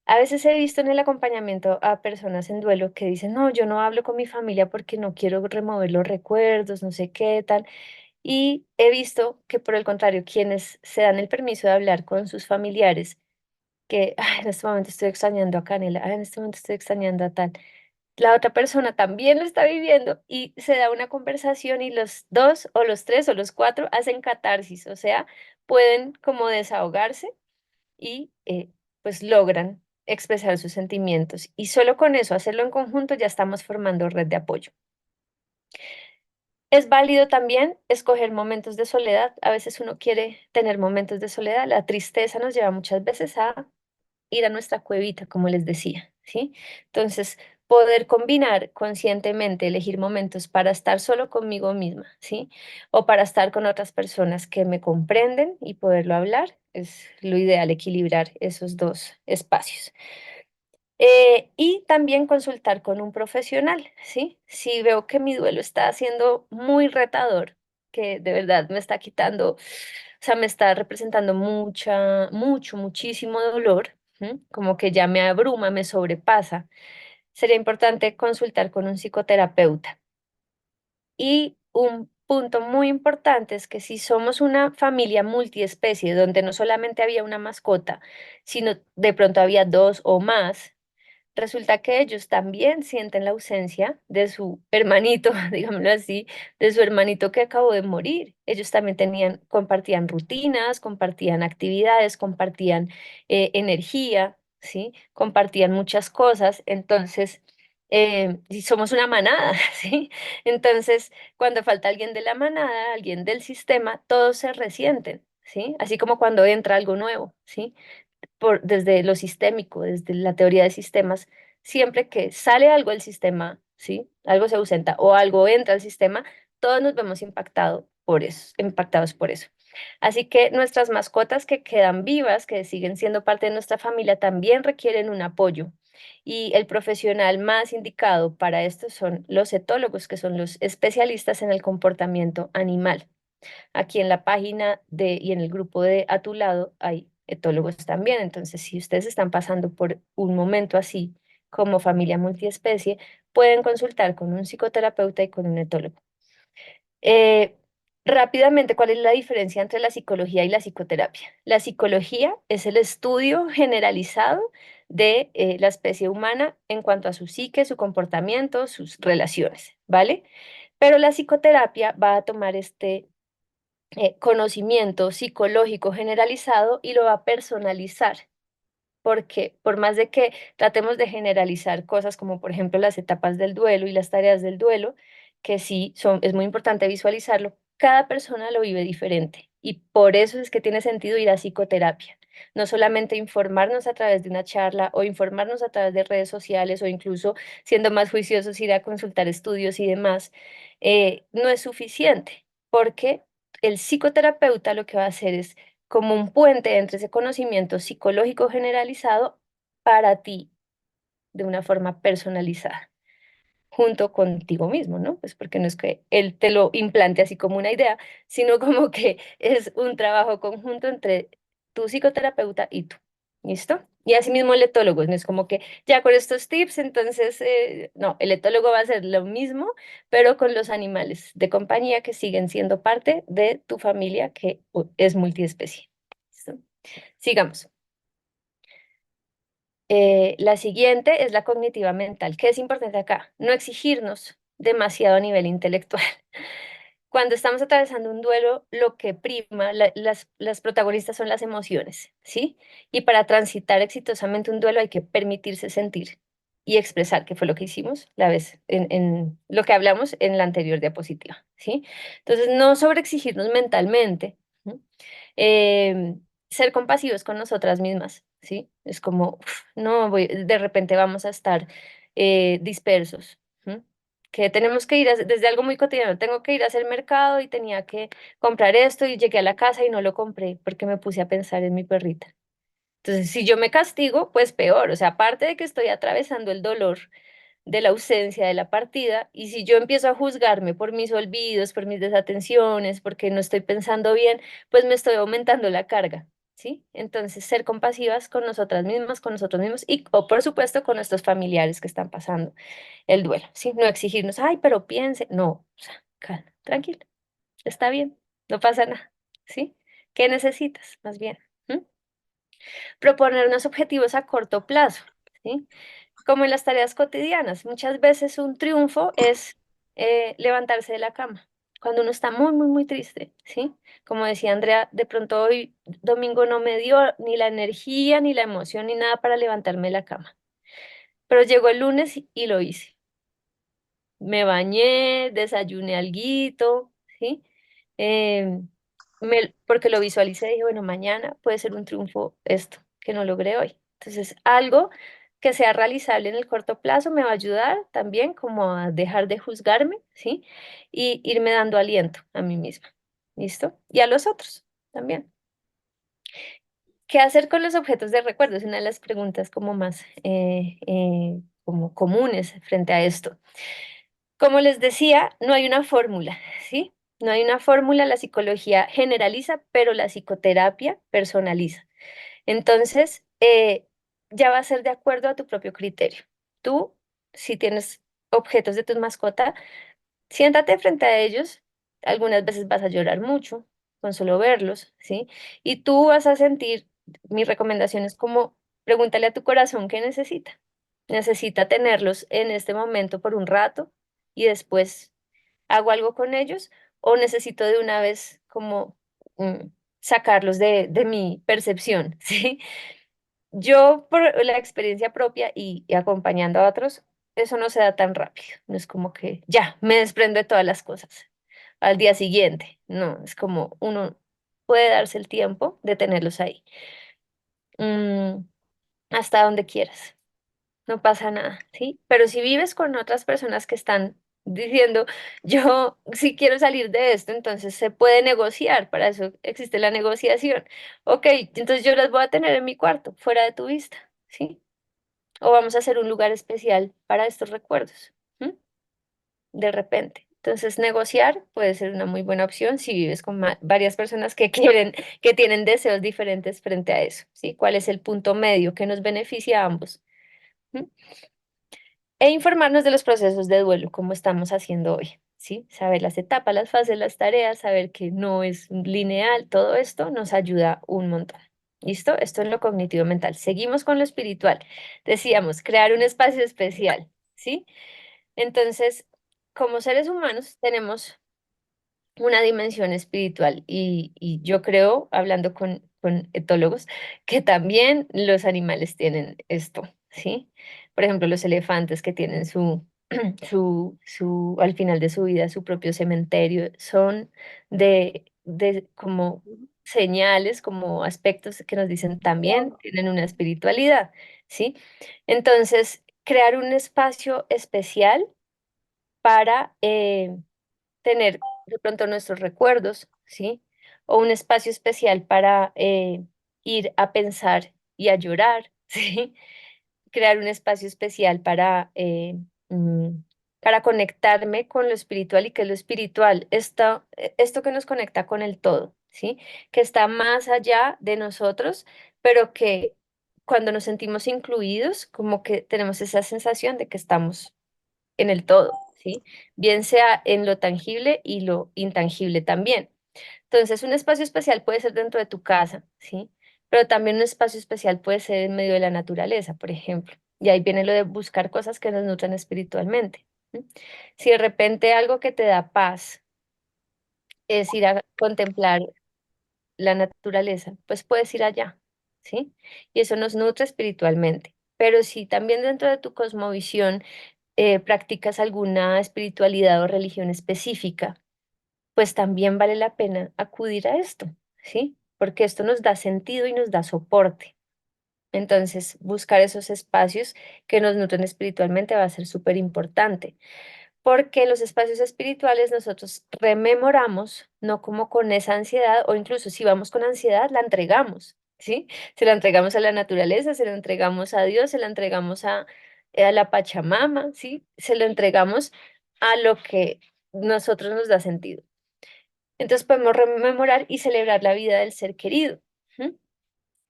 A veces he visto en el acompañamiento a personas en duelo que dicen, no, yo no hablo con mi familia porque no quiero remover los recuerdos, no sé qué tal. Y he visto que por el contrario, quienes se dan el permiso de hablar con sus familiares, que "Ay, en este momento estoy extrañando a Canela, ay, en este momento estoy extrañando a tal, la otra persona también lo está viviendo y se da una conversación y los dos o los tres o los cuatro hacen catarsis, o sea, pueden como desahogarse y pues logran expresar sus sentimientos. Y solo con eso, hacerlo en conjunto, ya estamos formando red de apoyo. Es válido también escoger momentos de soledad. A veces uno quiere tener momentos de soledad. La tristeza nos lleva muchas veces a ir a nuestra cuevita, como les decía, ¿sí? Entonces, poder combinar conscientemente, elegir momentos para estar solo conmigo misma, ¿sí? O para estar con otras personas que me comprenden y poderlo hablar, es lo ideal, equilibrar esos dos espacios. Y también consultar con un profesional, ¿sí? Si veo que mi duelo está siendo muy retador, que de verdad me está quitando, o sea, me está representando muchísimo dolor, ¿m? Como que ya me abruma, me sobrepasa, sería importante consultar con un psicoterapeuta. Y un punto muy importante es que si somos una familia multiespecie, donde no solamente había una mascota, sino de pronto había dos o más, resulta que ellos también sienten la ausencia de su hermanito, digámoslo así, de su hermanito que acabó de morir. Ellos también compartían rutinas, compartían actividades, compartían energía, ¿sí? Compartían muchas cosas. Entonces, y somos una manada, ¿sí? Entonces, cuando falta alguien de la manada, alguien del sistema, todos se resienten, ¿sí? Así como cuando entra algo nuevo, ¿sí? Desde lo sistémico, desde la teoría de sistemas, siempre que sale algo del sistema, ¿sí? Algo se ausenta o algo entra al sistema, todos nos vemos impactados por eso, impactados por eso. Así que nuestras mascotas que quedan vivas, que siguen siendo parte de nuestra familia, también requieren un apoyo. Y el profesional más indicado para esto son los etólogos, que son los especialistas en el comportamiento animal. Aquí en la página y en el grupo de A Tu Lado hay etólogos también. Entonces, si ustedes están pasando por un momento así como familia multiespecie, pueden consultar con un psicoterapeuta y con un etólogo. Eh, Rápidamente, ¿cuál es la diferencia entre la psicología y la psicoterapia? La psicología es el estudio generalizado de la especie humana en cuanto a su psique, su comportamiento, sus relaciones, ¿vale? Pero la psicoterapia va a tomar este conocimiento psicológico generalizado y lo va a personalizar. Porque por más de que tratemos de generalizar cosas como por ejemplo las etapas del duelo y las tareas del duelo, que sí es muy importante visualizarlo, cada persona lo vive diferente y por eso es que tiene sentido ir a psicoterapia. No solamente informarnos a través de una charla o informarnos a través de redes sociales o incluso siendo más juiciosos ir a consultar estudios y demás, no es suficiente porque el psicoterapeuta lo que va a hacer es como un puente entre ese conocimiento psicológico generalizado para ti de una forma personalizada, junto contigo mismo, ¿no? Pues porque no es que él te lo implante así como una idea, sino como que es un trabajo conjunto entre tu psicoterapeuta y tú. ¿Listo? Y asimismo el etólogo, no es como que ya con estos tips, entonces, no, el etólogo va a hacer lo mismo, pero con los animales de compañía que siguen siendo parte de tu familia que es multiespecie. ¿Listo? Sigamos. La siguiente es la cognitiva mental. ¿Qué es importante acá? No exigirnos demasiado a nivel intelectual. Cuando estamos atravesando un duelo, lo que prima, las protagonistas son las emociones, ¿sí? Y para transitar exitosamente un duelo hay que permitirse sentir y expresar, que fue lo que hicimos la vez en lo que hablamos en la anterior diapositiva, ¿sí? Entonces, no sobreexigirnos mentalmente, ¿no? Em, Ser compasivos con nosotras mismas, ¿sí? Es como, no, de repente vamos a estar dispersos, ¿m? Que tenemos que ir desde algo muy cotidiano, tengo que ir a hacer mercado y tenía que comprar esto y llegué a la casa y no lo compré porque me puse a pensar en mi perrita. Entonces, si yo me castigo, pues peor, o sea, aparte de que estoy atravesando el dolor de la ausencia de la partida, y si yo empiezo a juzgarme por mis olvidos, por mis desatenciones, porque no estoy pensando bien, pues me estoy aumentando la carga, ¿sí? Entonces, ser compasivas con nosotras mismas, con nosotros mismos y, o por supuesto, con nuestros familiares que están pasando el duelo, ¿sí? No exigirnos, ay, pero piense, no, o sea, calma, tranquilo, está bien, no pasa nada, ¿sí? ¿Qué necesitas, más bien? ¿Mm? Proponernos objetivos a corto plazo, ¿sí? Como en las tareas cotidianas. Muchas veces un triunfo es levantarse de la cama, cuando uno está muy, muy, muy triste, ¿sí? Como decía Andrea, de pronto hoy domingo no me dio ni la energía, ni la emoción, ni nada para levantarme de la cama. Pero llegó el lunes y lo hice. Me bañé, desayuné alguito, ¿sí? Em, Porque lo visualicé y dije, bueno, mañana puede ser un triunfo esto que no logré hoy. Entonces, algo que sea realizable en el corto plazo me va a ayudar también como a dejar de juzgarme, ¿sí? Y irme dando aliento a mí misma, ¿listo? Y a los otros también. ¿Qué hacer con los objetos de recuerdo? Es una de las preguntas como más como comunes frente a esto. Como les decía, no hay una fórmula, ¿sí? No hay una fórmula, la psicología generaliza, pero la psicoterapia personaliza. Entonces, ya va a ser de acuerdo a tu propio criterio. Tú, si tienes objetos de tu mascota, siéntate frente a ellos. Algunas veces vas a llorar mucho con solo verlos, ¿sí? Y tú vas a sentir, mi recomendación es como, pregúntale a tu corazón qué necesita. Necesita tenerlos en este momento por un rato y después hago algo con ellos o necesito de una vez como sacarlos de mi percepción, ¿sí? Yo por la experiencia propia y acompañando a otros, eso no se da tan rápido. No es como que ya me desprendo de todas las cosas al día siguiente. No, es como uno puede darse el tiempo de tenerlos ahí. Mm, Hasta donde quieras. No pasa nada, ¿sí? Pero si vives con otras personas que están diciendo, yo sí quiero salir de esto, entonces se puede negociar, para eso existe la negociación. Ok, entonces yo las voy a tener en mi cuarto, fuera de tu vista, ¿sí? O vamos a hacer un lugar especial para estos recuerdos, ¿m? De repente. Entonces, negociar puede ser una muy buena opción si vives con varias personas que quieren, que tienen deseos diferentes frente a eso, ¿sí? ¿Cuál es el punto medio que nos beneficia a ambos? ¿M? E informarnos de los procesos de duelo, como estamos haciendo hoy, ¿sí? Saber las etapas, las fases, las tareas, saber que no es lineal, todo esto nos ayuda un montón. ¿Listo? Esto es lo cognitivo mental. Seguimos con lo espiritual. Decíamos, crear un espacio especial, ¿sí? Entonces, como seres humanos tenemos una dimensión espiritual y yo creo, hablando con etólogos, que también los animales tienen esto, ¿sí? Por ejemplo, los elefantes que tienen al final de su vida, su propio cementerio, son de como señales, como aspectos que nos dicen también tienen una espiritualidad, ¿sí? Entonces, crear un espacio especial para tener de pronto nuestros recuerdos, ¿sí? O un espacio especial para ir a pensar y a llorar, ¿sí? Crear un espacio especial mm, para conectarme con lo espiritual y que es lo espiritual, esto que nos conecta con el todo, ¿sí? Que está más allá de nosotros, pero que cuando nos sentimos incluidos, como que tenemos esa sensación de que estamos en el todo, ¿sí? Bien sea en lo tangible y lo intangible también. Entonces, un espacio especial puede ser dentro de tu casa, ¿sí? Pero también un espacio especial puede ser en medio de la naturaleza, por ejemplo. Y ahí viene lo de buscar cosas que nos nutran espiritualmente. ¿Sí? Si de repente algo que te da paz es ir a contemplar la naturaleza, pues puedes ir allá, ¿sí? Y eso nos nutre espiritualmente. Pero si también dentro de tu cosmovisión practicas alguna espiritualidad o religión específica, pues también vale la pena acudir a esto, ¿sí? Porque esto nos da sentido y nos da soporte. Entonces, buscar esos espacios que nos nutren espiritualmente va a ser súper importante, porque en los espacios espirituales nosotros rememoramos, no como con esa ansiedad, o incluso si vamos con ansiedad, la entregamos, ¿sí? Se la entregamos a la naturaleza, se la entregamos a Dios, se la entregamos a la Pachamama, ¿sí? Se lo entregamos a lo que nosotros nos da sentido. Entonces podemos rememorar y celebrar la vida del ser querido, ¿m?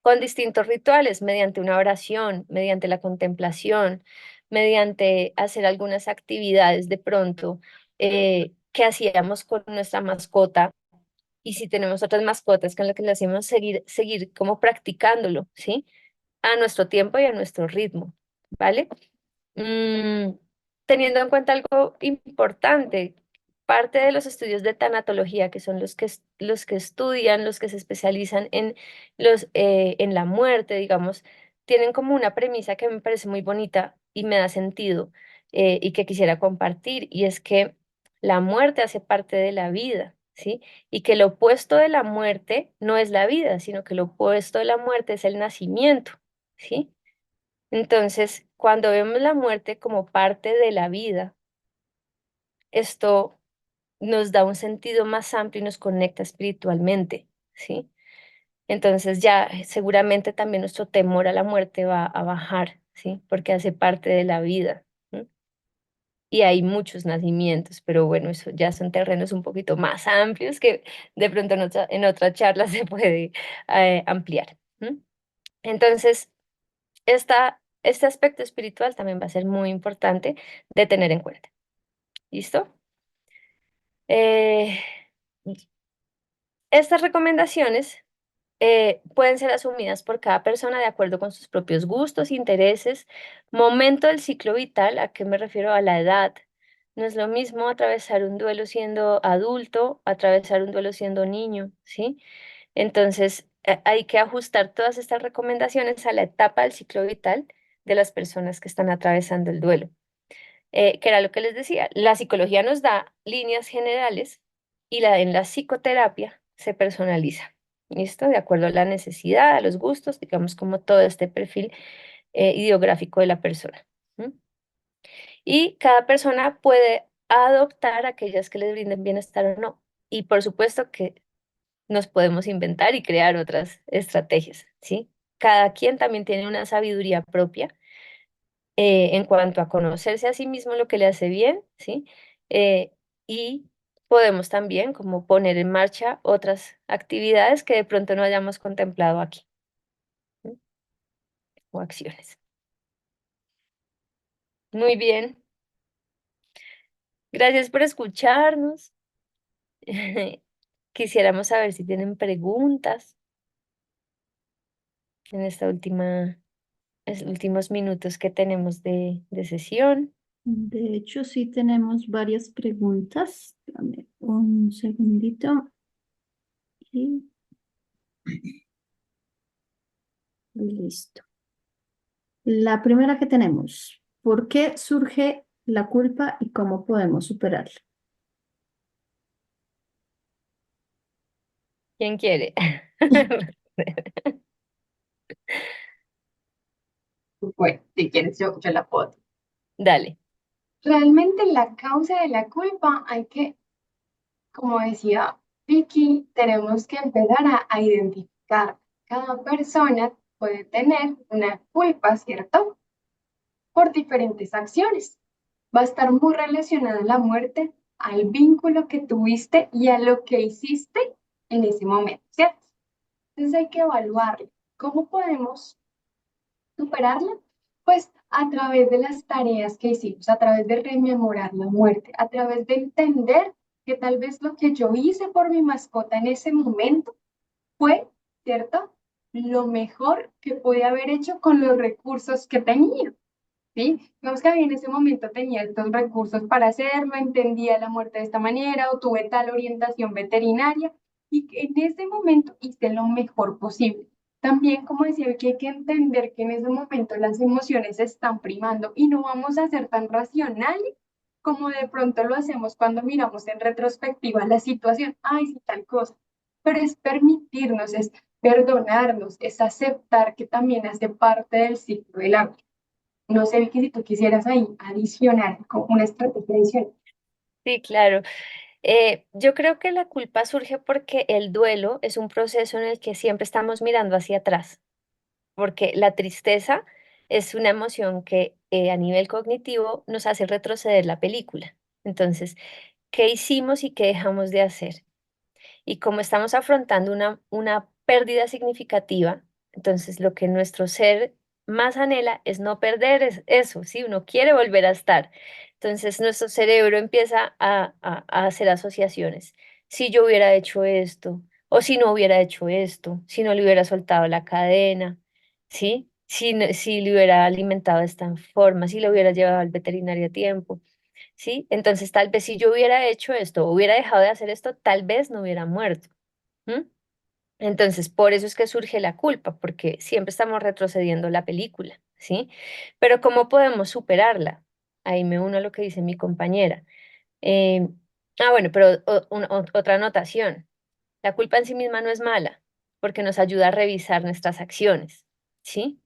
Con distintos rituales, mediante una oración, mediante la contemplación, mediante hacer algunas actividades de pronto que hacíamos con nuestra mascota. Y si tenemos otras mascotas con las que le hacemos seguir como practicándolo, ¿sí? A nuestro tiempo y a nuestro ritmo, ¿vale? Mm, teniendo en cuenta algo importante, parte de los estudios de tanatología, que son los que estudian, los que se especializan en la muerte, digamos, tienen como una premisa que me parece muy bonita y me da sentido y que quisiera compartir, y es que la muerte hace parte de la vida, ¿sí? Y que lo opuesto de la muerte no es la vida, sino que lo opuesto de la muerte es el nacimiento, ¿sí? Entonces, cuando vemos la muerte como parte de la vida, esto nos da un sentido más amplio y nos conecta espiritualmente, ¿sí? Entonces ya seguramente también nuestro temor a la muerte va a bajar, ¿sí? Porque hace parte de la vida. ¿Sí? Y hay muchos nacimientos, pero bueno, eso ya son terrenos un poquito más amplios que de pronto en otra charla se puede ampliar. ¿Sí? Entonces, este aspecto espiritual también va a ser muy importante de tener en cuenta. ¿Listo? Eh, estas recomendaciones pueden ser asumidas por cada persona de acuerdo con sus propios gustos, intereses, momento del ciclo vital, ¿a qué me refiero? A la edad. No es lo mismo atravesar un duelo siendo adulto, atravesar un duelo siendo niño, ¿sí? Entonces, hay que ajustar todas estas recomendaciones a la etapa del ciclo vital de las personas que están atravesando el duelo. Que era lo que les decía, la psicología nos da líneas generales y en la psicoterapia se personaliza, ¿listo? De acuerdo a la necesidad, a los gustos, digamos como todo este perfil ideográfico de la persona. ¿M? Y cada persona puede adoptar aquellas que les brinden bienestar o no. Y por supuesto que nos podemos inventar y crear otras estrategias, ¿sí? Cada quien también tiene una sabiduría propia en cuanto a conocerse a sí mismo lo que le hace bien, ¿sí? Eh, y podemos también como poner en marcha otras actividades que de pronto no hayamos contemplado aquí, ¿sí? O acciones. Muy bien, gracias por escucharnos. Quisiéramos saber si tienen preguntas en esta últimos minutos que tenemos de sesión. De hecho, sí tenemos varias preguntas. Dame un segundito. Y listo. La primera que tenemos, ¿por qué surge la culpa y cómo podemos superarla? ¿Quién quiere? Bueno, si quieres, yo la puedo. Dale. Realmente la causa de la culpa hay que, como decía Vicky, tenemos que empezar a identificar. Cada persona puede tener una culpa, ¿cierto? Por diferentes acciones. Va a estar muy relacionada la muerte al vínculo que tuviste y a lo que hiciste en ese momento, ¿cierto? Entonces hay que evaluarlo. ¿Cómo podemos superarla? Pues a través de las tareas que hicimos, a través de rememorar la muerte, a través de entender que tal vez lo que yo hice por mi mascota en ese momento fue, ¿cierto? Lo mejor que pude haber hecho con los recursos que tenía. ¿Sí? Digamos que en ese momento tenía estos recursos para hacerlo, entendía la muerte de esta manera o tuve tal orientación veterinaria y que en ese momento hice lo mejor posible. También, como decía, que hay que entender que en ese momento las emociones están primando y no vamos a ser tan racionales como de pronto lo hacemos cuando miramos en retrospectiva la situación. Ay, sí, tal cosa. Pero es permitirnos, es perdonarnos, es aceptar que también hace parte del ciclo del agua. No sé, Vicky, si tú quisieras ahí adicionar como una estrategia adicional. Sí, claro. Yo creo que la culpa surge porque el duelo es un proceso en el que siempre estamos mirando hacia atrás, porque la tristeza es una emoción que a nivel cognitivo nos hace retroceder la película. Entonces, ¿qué hicimos y qué dejamos de hacer? Y como estamos afrontando una pérdida significativa, entonces lo que nuestro ser más anhela es no perder eso, ¿sí? Uno quiere volver a estar. Entonces nuestro cerebro empieza a hacer asociaciones. Si yo hubiera hecho esto, o si no hubiera hecho esto, si no le hubiera soltado la cadena, ¿sí? Si le hubiera alimentado de esta forma, si lo hubiera llevado al veterinario a tiempo. ¿Sí? Entonces, tal vez si yo hubiera hecho esto, hubiera dejado de hacer esto, tal vez no hubiera muerto. ¿M? Entonces, por eso es que surge la culpa, porque siempre estamos retrocediendo la película, ¿sí? Pero ¿cómo podemos superarla? Ahí me uno a lo que dice mi compañera. Eh, bueno, pero otra anotación. La culpa en sí misma no es mala, porque nos ayuda a revisar nuestras acciones, ¿sí?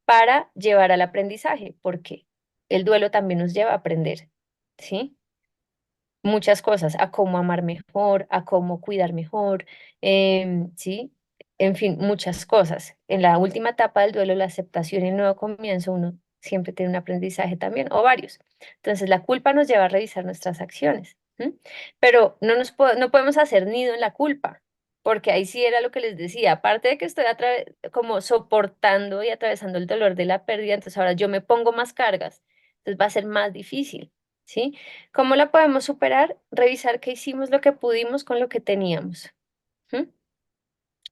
Para llevar al aprendizaje, porque el duelo también nos lleva a aprender, ¿sí? Muchas cosas, a cómo amar mejor, a cómo cuidar mejor, ¿sí? En fin, muchas cosas. En la última etapa del duelo, la aceptación y el nuevo comienzo, uno siempre tiene un aprendizaje también, o varios. Entonces, la culpa nos lleva a revisar nuestras acciones, ¿m? Pero no podemos hacer nido en la culpa, porque ahí sí era lo que les decía, aparte de que estoy como soportando y atravesando el dolor de la pérdida, entonces ahora yo me pongo más cargas, entonces va a ser más difícil, ¿sí? ¿Cómo la podemos superar? Revisar que hicimos lo que pudimos con lo que teníamos. ¿M?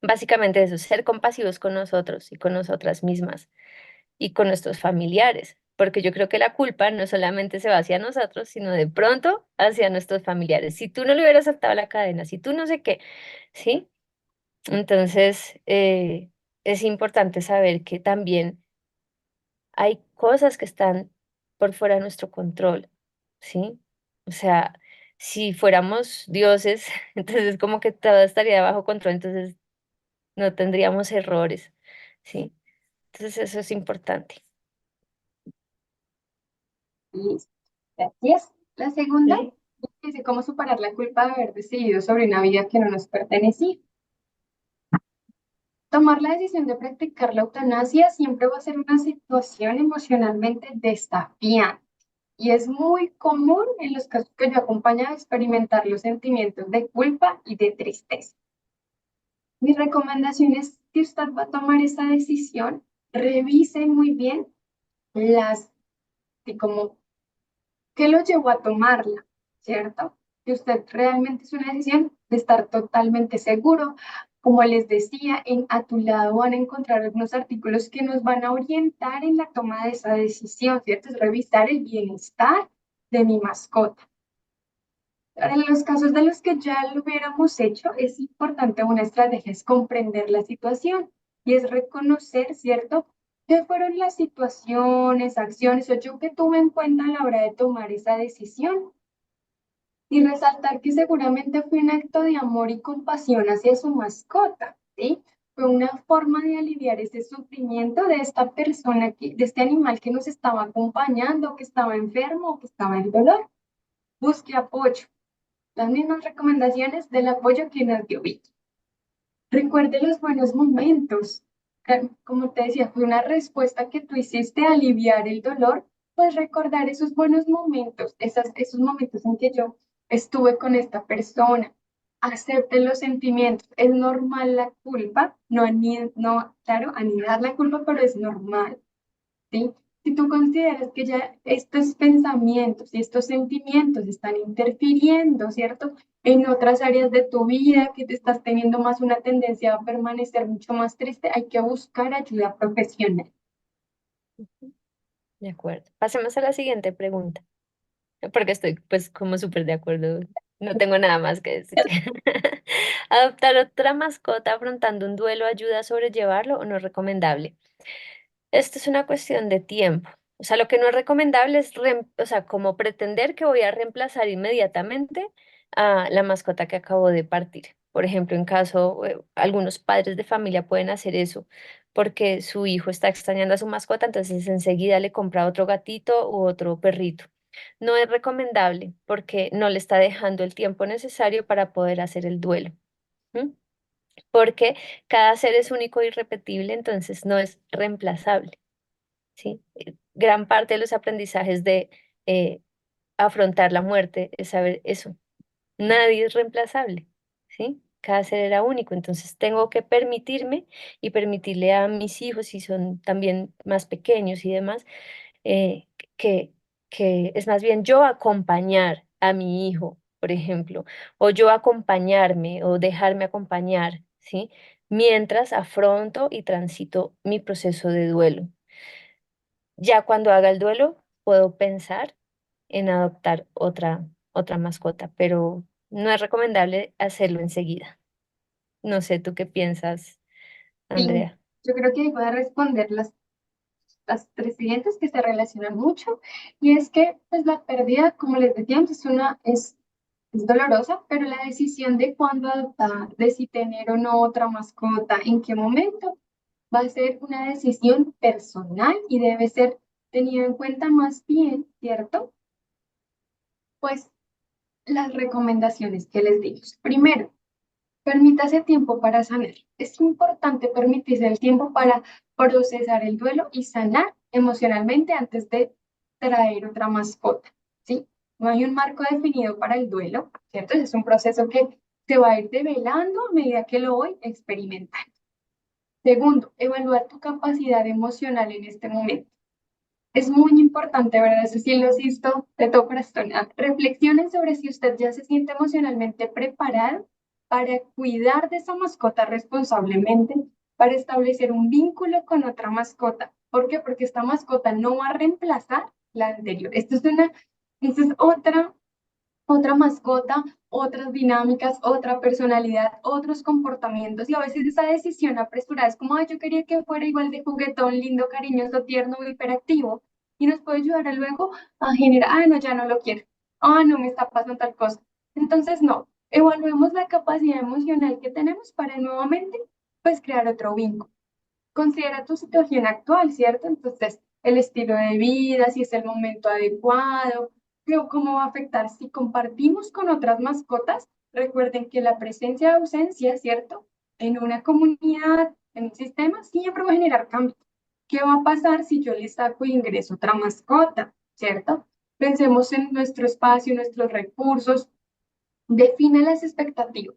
Básicamente eso, ser compasivos con nosotros y con nosotras mismas y con nuestros familiares, porque yo creo que la culpa no solamente se va hacia nosotros, sino de pronto hacia nuestros familiares. Si tú no le hubieras saltado la cadena, si tú no sé qué, ¿sí? Entonces, es importante saber que también hay cosas que están por fuera de nuestro control, ¿sí? O sea, si fuéramos dioses, entonces como que todo estaría bajo control, entonces no tendríamos errores, ¿sí? Entonces eso es importante. Listo. Gracias. La segunda Sí. dice cómo superar la culpa de haber decidido sobre una vida que no nos pertenecía. Tomar la decisión de practicar la eutanasia siempre va a ser una situación emocionalmente desafiante y es muy común en los casos que yo acompaño a experimentar los sentimientos de culpa y de tristeza. Mi recomendación es que usted va a tomar esa decisión, revise muy bien las, y como, qué lo llevó a tomarla, ¿cierto? Que usted realmente es una decisión de estar totalmente seguro. Como les decía, a tu lado van a encontrar algunos artículos que nos van a orientar en la toma de esa decisión, ¿cierto? Es revisar el bienestar de mi mascota. Ahora, en los casos de los que ya lo hubiéramos hecho, es importante una estrategia, es comprender la situación y es reconocer, ¿cierto? ¿Qué fueron las situaciones, acciones o yo que tuve en cuenta a la hora de tomar esa decisión? Y resaltar que seguramente fue un acto de amor y compasión hacia su mascota, ¿sí? Fue una forma de aliviar ese sufrimiento de esta persona, de este animal que nos estaba acompañando, que estaba enfermo, que estaba en dolor. Busque apoyo. Las mismas recomendaciones del apoyo que nos dio Vicky. Recuerde los buenos momentos. Como te decía, fue una respuesta que tú hiciste a aliviar el dolor, pues recordar esos buenos momentos, esos momentos en que yo estuve con esta persona. Acepte los sentimientos. Es normal la culpa, no, claro, anidar la culpa, pero es normal. ¿Sí? Si tú consideras que ya estos pensamientos y estos sentimientos están interfiriendo, ¿cierto? En otras áreas de tu vida, que te estás teniendo más una tendencia a permanecer mucho más triste, hay que buscar ayuda profesional. De acuerdo. Pasemos a la siguiente pregunta, porque estoy pues como súper de acuerdo. No tengo nada más que decir. ¿Adoptar otra mascota afrontando un duelo ayuda a sobrellevarlo o no es recomendable? Esto es una cuestión de tiempo. O sea, lo que no es recomendable es, o sea, como pretender que voy a reemplazar inmediatamente a la mascota que acabo de partir. Por ejemplo, en caso, algunos padres de familia pueden hacer eso porque su hijo está extrañando a su mascota, entonces enseguida le compra otro gatito u otro perrito. No es recomendable porque no le está dejando el tiempo necesario para poder hacer el duelo. ¿M? Porque cada ser es único e irrepetible, entonces no es reemplazable. ¿Sí? Gran parte de los aprendizajes de eh, afrontar la muerte es saber eso. Nadie es reemplazable, ¿sí? Cada ser era único, entonces tengo que permitirme y permitirle a mis hijos, si son también más pequeños y demás, eh, que, que es más bien yo acompañar a mi hijo, por ejemplo, o yo acompañarme o dejarme acompañar, ¿sí? Mientras afronto y transito mi proceso de duelo. Ya cuando haga el duelo, puedo pensar en adoptar otra mascota, pero no es recomendable hacerlo enseguida. No sé, ¿tú qué piensas, Sí, Andrea? yo creo que voy a responder las tres siguientes que se relacionan mucho, y es que pues, la pérdida, como les decíamos, es dolorosa, pero la decisión de cuándo adoptar, de si tener o no otra mascota, en qué momento, va a ser una decisión personal y debe ser tenido en cuenta más bien, ¿cierto? Pues las recomendaciones que les dimos. Primero, permítase tiempo para sanar. Es importante permitirse el tiempo para procesar el duelo y sanar emocionalmente antes de traer otra mascota, ¿sí? No hay un marco definido para el duelo, ¿cierto? Es un proceso que se va a ir develando a medida que lo voy experimentando. Segundo, evaluar tu capacidad emocional en este momento. Es muy importante, ¿verdad? Eso sí lo insisto de todo corazón. Reflexionen sobre si usted ya se siente emocionalmente preparado para cuidar de esa mascota responsablemente, para establecer un vínculo con otra mascota. ¿Por qué? Porque esta mascota no va a reemplazar la anterior. Esto es otra mascota, otras dinámicas, otra personalidad, otros comportamientos y a veces esa decisión apresurada es como, ay, yo quería que fuera igual de juguetón, lindo, cariñoso, tierno, hiperactivo y nos puede ayudar a luego a generar, ah, no, ya no lo quiero, ah, no me está pasando tal cosa. Entonces, no, evaluemos la capacidad emocional que tenemos para nuevamente, pues, crear otro vínculo. Considera tu situación actual, ¿cierto? Entonces, el estilo de vida, si es el momento adecuado, ¿Cómo va a afectar? Si compartimos con otras mascotas, recuerden que la presencia de ausencia, ¿cierto? En una comunidad, en un sistema, siempre va a generar cambios. ¿Qué va a pasar si yo le saco y ingreso otra mascota, ¿cierto? Pensemos en nuestro espacio, nuestros recursos, define las expectativas.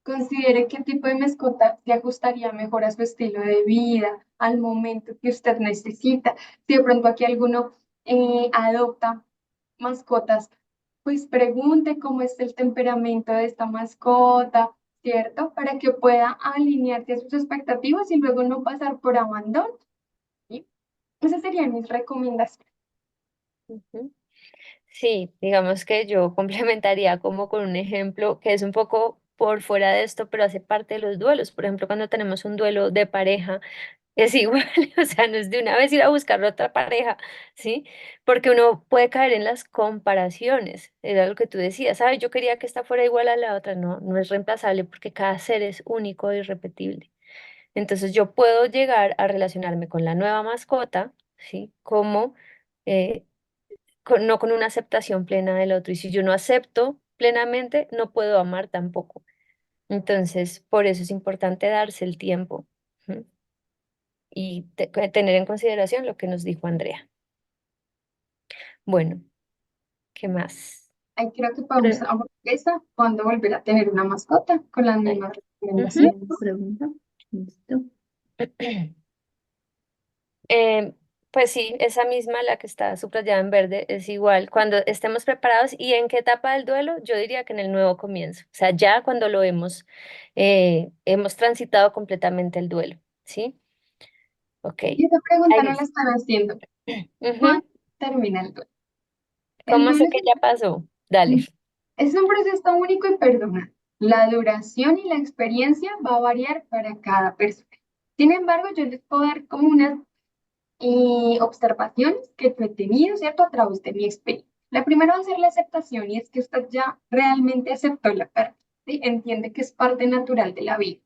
Considere qué tipo de mascota se ajustaría mejor a su estilo de vida, al momento que usted necesita. Si de pronto aquí alguno adopta mascotas, pues pregunte cómo es el temperamento de esta mascota, ¿cierto? Para que pueda alinearse a sus expectativas y luego no pasar por abandono. ¿Sí? Esas serían mis recomendaciones. Ujú. Sí, digamos que yo complementaría como con un ejemplo que es un poco por fuera de esto, pero hace parte de los duelos. Por ejemplo, cuando tenemos un duelo de pareja, es igual, o sea, no es de una vez ir a buscar otra pareja, ¿sí? Porque uno puede caer en las comparaciones, era lo que tú decías, ¿sabes? Yo quería que esta fuera igual a la otra, no, no es reemplazable porque cada ser es único e irrepetible. Entonces yo puedo llegar a relacionarme con la nueva mascota, ¿sí? Como eh, no con una aceptación plena del otro. Y si yo no acepto plenamente, no puedo amar tampoco. Entonces, por eso es importante darse el tiempo, ¿sí? Y tener en consideración lo que nos dijo Andrea. Bueno, ¿qué más? Ahí creo que podemos Pre- abordar esa cuando volver a tener una mascota con las ay, mismas ujú. recomendaciones. Pregunta. Listo. Eh, pues sí, esa misma, la que está subrayada en verde, es igual. Cuando estemos preparados y en qué etapa del duelo, yo diría que en el nuevo comienzo. O sea, ya cuando hemos transitado completamente el duelo, ¿sí? Ok. Y esa pregunta no Ahí. la están haciendo. Ujú. ¿Cuándo termina el duelo? El ¿Cómo sé duelo que ya pasó? Dale. es un proceso único y personal. La duración y la experiencia va a variar para cada persona. Sin embargo, yo les puedo dar como unas observaciones que yo he tenido, ¿cierto? A través de mi experiencia. La primera va a ser la aceptación y es que usted ya realmente aceptó la pérdida, ¿sí? Entiende que es parte natural de la vida.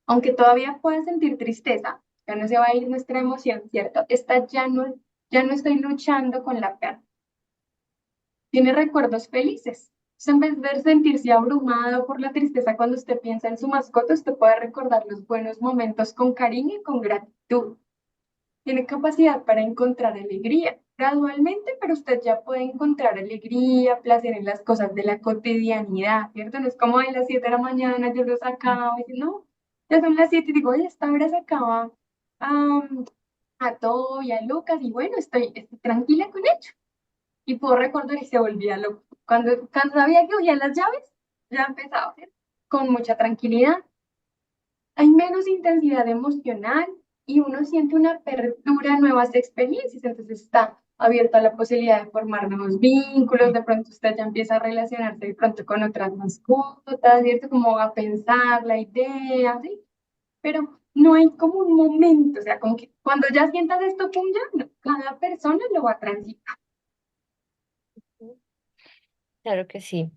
Aunque todavía pueda sentir tristeza, ya no se va a ir nuestra emoción, ¿cierto? Esta ya no estoy luchando con la pérdida. Tiene recuerdos felices. En vez de sentirse abrumado por la tristeza cuando usted piensa en su mascota, usted puede recordar los buenos momentos con cariño y con gratitud. Tiene capacidad para encontrar alegría gradualmente, pero usted ya puede encontrar alegría, placer en las cosas de la cotidianidad, ¿cierto? No es como a las 7 de la mañana yo lo sacaba y no, ya son las 7 y digo, oye, esta hora sacaba am, a todo y a Lucas y bueno, estoy tranquila con ello. Y puedo recordar y se volvía loco. Cuando sabía que cogía las llaves, ya empezaba a hacer con mucha tranquilidad. Hay menos intensidad emocional y uno siente una apertura a nuevas experiencias, entonces está abierto a la posibilidad de formar nuevos vínculos, de pronto usted ya empieza a relacionarse de pronto con otras mascotas, ¿cierto? Como a pensar la idea, ¿sí? Pero no hay como un momento, o sea, como que cuando ya sientas esto, pum, ya, no, cada persona lo va a transitar. Claro que sí.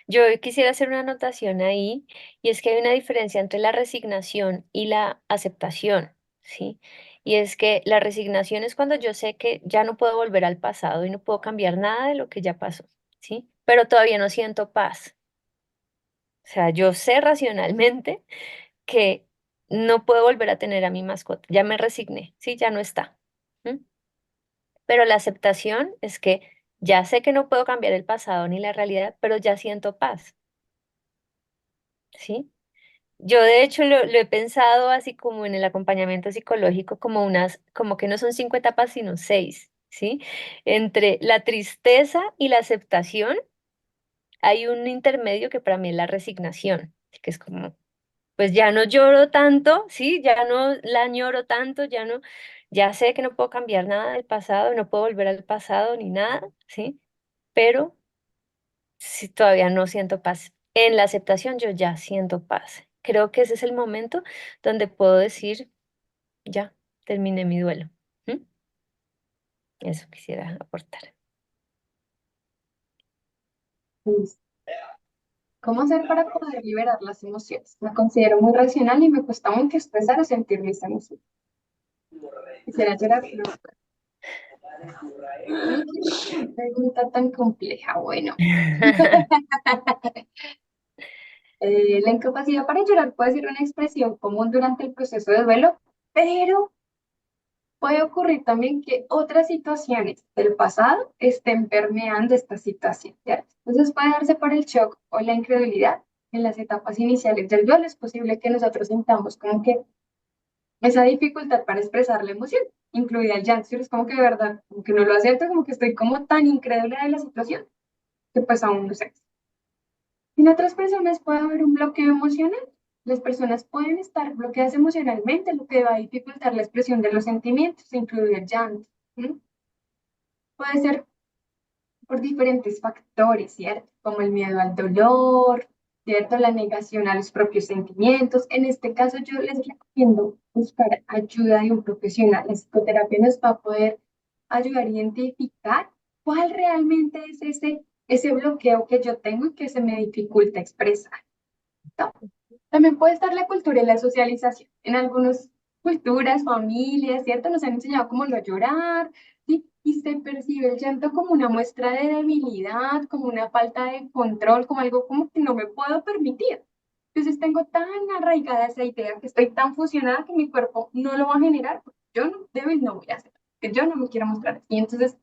Yo quisiera hacer una anotación ahí, y es que hay una diferencia entre la resignación y la aceptación, ¿sí? Y es que la resignación es cuando yo sé que ya no puedo volver al pasado y no puedo cambiar nada de lo que ya pasó, ¿sí? Pero todavía no siento paz. O sea, yo sé racionalmente que no puedo volver a tener a mi mascota. Ya me resigné, ¿sí? Ya no está. ¿M? Pero la aceptación es que ya sé que no puedo cambiar el pasado ni la realidad, pero ya siento paz, ¿sí? Yo de hecho lo he pensado así como en el acompañamiento psicológico, como que no son 5 etapas, sino 6, ¿sí? Entre la tristeza y la aceptación hay un intermedio que para mí es la resignación, que es como, pues ya no lloro tanto, ¿sí? Ya no la añoro tanto, ya sé que no puedo cambiar nada del pasado, no puedo volver al pasado ni nada, ¿sí? Pero sí, todavía no siento paz. En la aceptación yo ya siento paz. Creo que ese es el momento donde puedo decir, ya, terminé mi duelo. ¿Mm? Eso quisiera aportar. Listo. ¿Cómo hacer para poder liberar las emociones? Me considero muy racional y me cuesta mucho expresar o sentir mis emociones. Quisiera llorar, pero no puedo. Qué pregunta tan compleja. Bueno, la incapacidad para llorar puede ser una expresión común durante el proceso de duelo, pero puede ocurrir también que otras situaciones del pasado estén permeando esta situación, ¿cierto? Entonces puede darse por el shock o la incredulidad en las etapas iniciales del duelo. Es posible que nosotros sintamos como que esa dificultad para expresar la emoción, incluida el llanto. Es como que de verdad, como que no lo acepto, como que estoy como tan incrédula de la situación que pues aún no sé. En otras personas puede haber un bloqueo emocional. Las personas pueden estar bloqueadas emocionalmente, lo que va a dificultar la expresión de los sentimientos, incluido el llanto. ¿Sí? Puede ser por diferentes factores, ¿cierto? Como el miedo al dolor, ¿cierto? La negación a los propios sentimientos. En este caso, yo les recomiendo buscar ayuda de un profesional. La psicoterapia nos va a poder ayudar a identificar cuál realmente es ese bloqueo que yo tengo y que se me dificulta expresar. ¿No? También puede estar la cultura y la socialización. En algunas culturas, familias, ¿cierto? Nos han enseñado cómo no llorar, ¿sí? Y se percibe el llanto como una muestra de debilidad, como una falta de control, como algo como que no me puedo permitir. Entonces tengo tan arraigada esa idea que estoy tan fusionada que mi cuerpo no lo va a generar, porque yo no, débil no voy a hacer, que yo no me quiero mostrar así. Entonces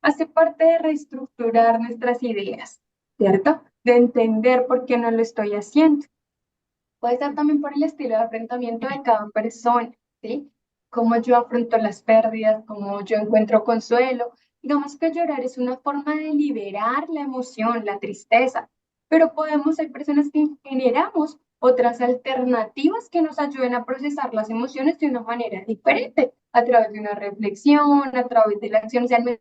hace parte de reestructurar nuestras ideas, ¿cierto? De entender por qué no lo estoy haciendo. Puede ser también por el estilo de enfrentamiento de cada persona, ¿sí? Cómo yo afronto las pérdidas, cómo yo encuentro consuelo. Digamos que llorar es una forma de liberar la emoción, la tristeza, pero podemos ser personas que generamos otras alternativas que nos ayuden a procesar las emociones de una manera diferente, a través de una reflexión, a través de la acción. O sea, no es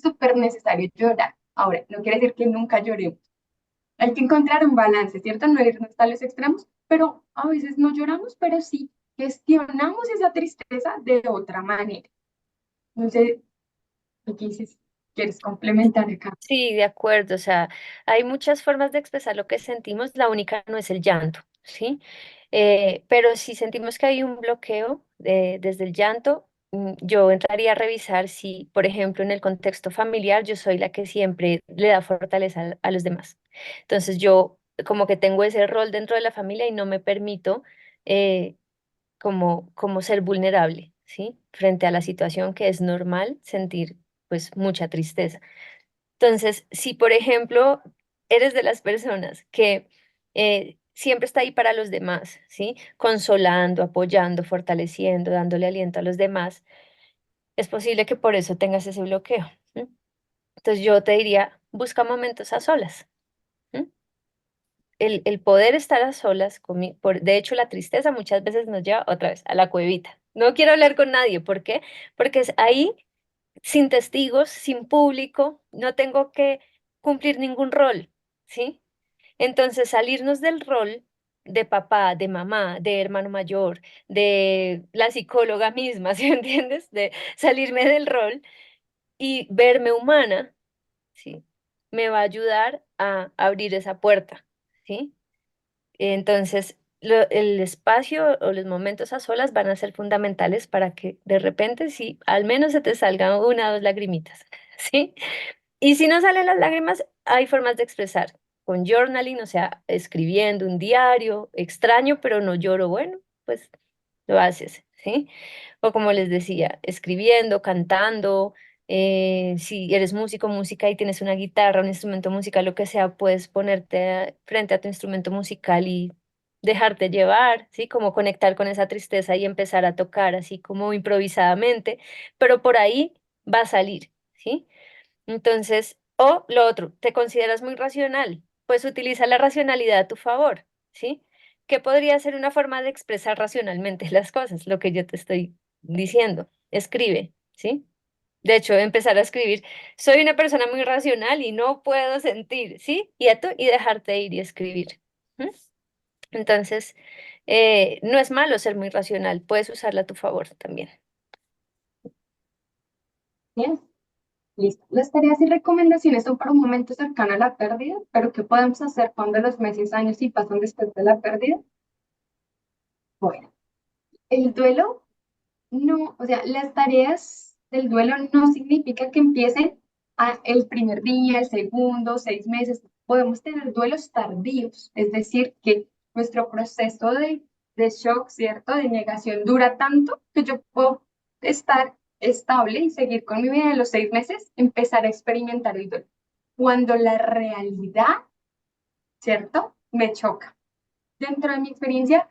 súper necesario llorar. Ahora, no quiere decir que nunca lloremos. Hay que encontrar un balance, ¿cierto? No irnos a los extremos, pero a veces no lloramos, pero sí gestionamos esa tristeza de otra manera. No sé, ¿qué dices? ¿Quieres complementar acá? Sí, de acuerdo. O sea, hay muchas formas de expresar lo que sentimos, la única no es el llanto, ¿sí? Pero si sentimos que hay un bloqueo desde el llanto, yo entraría a revisar si, por ejemplo, en el contexto familiar, yo soy la que siempre le da fortaleza a los demás. Entonces, yo como que tengo ese rol dentro de la familia y no me permito eh, como ser vulnerable, ¿sí? Frente a la situación que es normal sentir, pues, mucha tristeza. Entonces, si por ejemplo eres de las personas que siempre está ahí para los demás, ¿sí? Consolando, apoyando, fortaleciendo, dándole aliento a los demás, es posible que por eso tengas ese bloqueo. ¿Sí? Entonces yo te diría, busca momentos a solas. ¿Sí? El poder estar a solas, de hecho la tristeza muchas veces nos lleva otra vez a la cuevita. No quiero hablar con nadie, ¿por qué? Porque es ahí sin testigos, sin público, no tengo que cumplir ningún rol, ¿sí? Entonces, salirnos del rol de papá, de mamá, de hermano mayor, de la psicóloga misma, ¿sí me entiendes? De salirme del rol y verme humana, ¿sí? Me va a ayudar a abrir esa puerta, ¿sí? Entonces, el espacio o los momentos a solas van a ser fundamentales para que de repente, sí, al menos se te salgan una o dos lagrimitas, ¿sí? Y si no salen las lágrimas, hay formas de expresar con journaling, o sea, escribiendo un diario extraño, pero no lloro, bueno, pues lo haces, ¿sí? O como les decía, escribiendo, cantando, si eres músico, música y tienes una guitarra, un instrumento musical, lo que sea, puedes ponerte frente a tu instrumento musical y dejarte llevar, ¿sí? Como conectar con esa tristeza y empezar a tocar así como improvisadamente, pero por ahí va a salir, ¿sí? Entonces, o lo otro, te consideras muy racional, pues utiliza la racionalidad a tu favor, ¿sí? ¿Qué podría ser una forma de expresar racionalmente las cosas? Lo que yo te estoy diciendo. Escribe, ¿sí? De hecho, empezar a escribir, soy una persona muy racional y no puedo sentir, ¿sí? Y dejarte ir y escribir. ¿M? Entonces, no es malo ser muy racional, puedes usarla a tu favor también. Bien, listo. Las tareas y recomendaciones son para un momento cercano a la pérdida, pero ¿qué podemos hacer cuando los meses, años y pasan después de la pérdida? Bueno, el duelo no, o sea, las tareas del duelo no significa que empiecen el primer día, el segundo, 6 meses. Podemos tener duelos tardíos, es decir, que nuestro proceso de shock, ¿cierto? De negación dura tanto que yo puedo estar estable y seguir con mi vida de los 6 meses, empezar a experimentar el duelo. Cuando la realidad, ¿cierto? Me choca. Dentro de mi experiencia,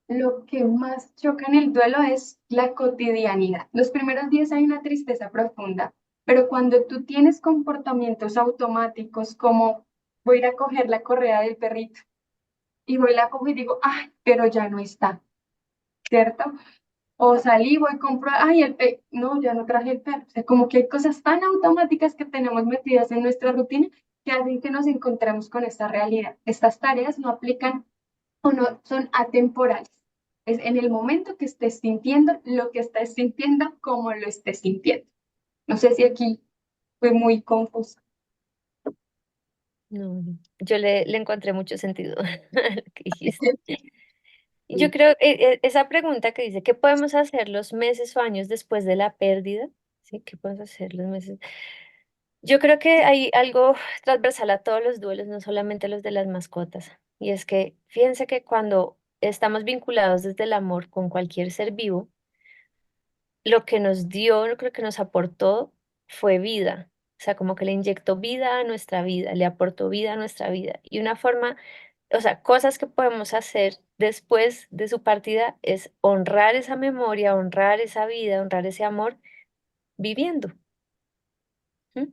lo que más choca en el duelo es la cotidianidad. Los primeros días hay una tristeza profunda, pero cuando tú tienes comportamientos automáticos como voy a ir a coger la correa del perrito y voy la cojo y digo, ay, pero ya no está, ¿cierto? O salí, voy, compro, ay, no, ya no traje el perro. O sea, como que hay cosas tan automáticas que tenemos metidas en nuestra rutina que hacen que nos encontremos con esta realidad. Estas tareas no aplican o no son atemporales. Es en el momento que estés sintiendo lo que estés sintiendo, como lo estés sintiendo. No sé si aquí fue muy confuso. No, no. Yo le encontré mucho sentido a lo que dijiste. Y yo creo, esa pregunta que dice, ¿qué podemos hacer los meses o años después de la pérdida? ¿Sí? ¿Qué podemos hacer los meses? Yo creo que hay algo transversal a todos los duelos, no solamente los de las mascotas. Y es que fíjense que cuando estamos vinculados desde el amor con cualquier ser vivo, lo que nos dio, lo creo que nos aportó fue vida. O sea, como que le inyectó vida a nuestra vida, le aportó vida a nuestra vida. Y una forma, o sea, cosas que podemos hacer después de su partida es honrar esa memoria, honrar esa vida, honrar ese amor viviendo. ¿M?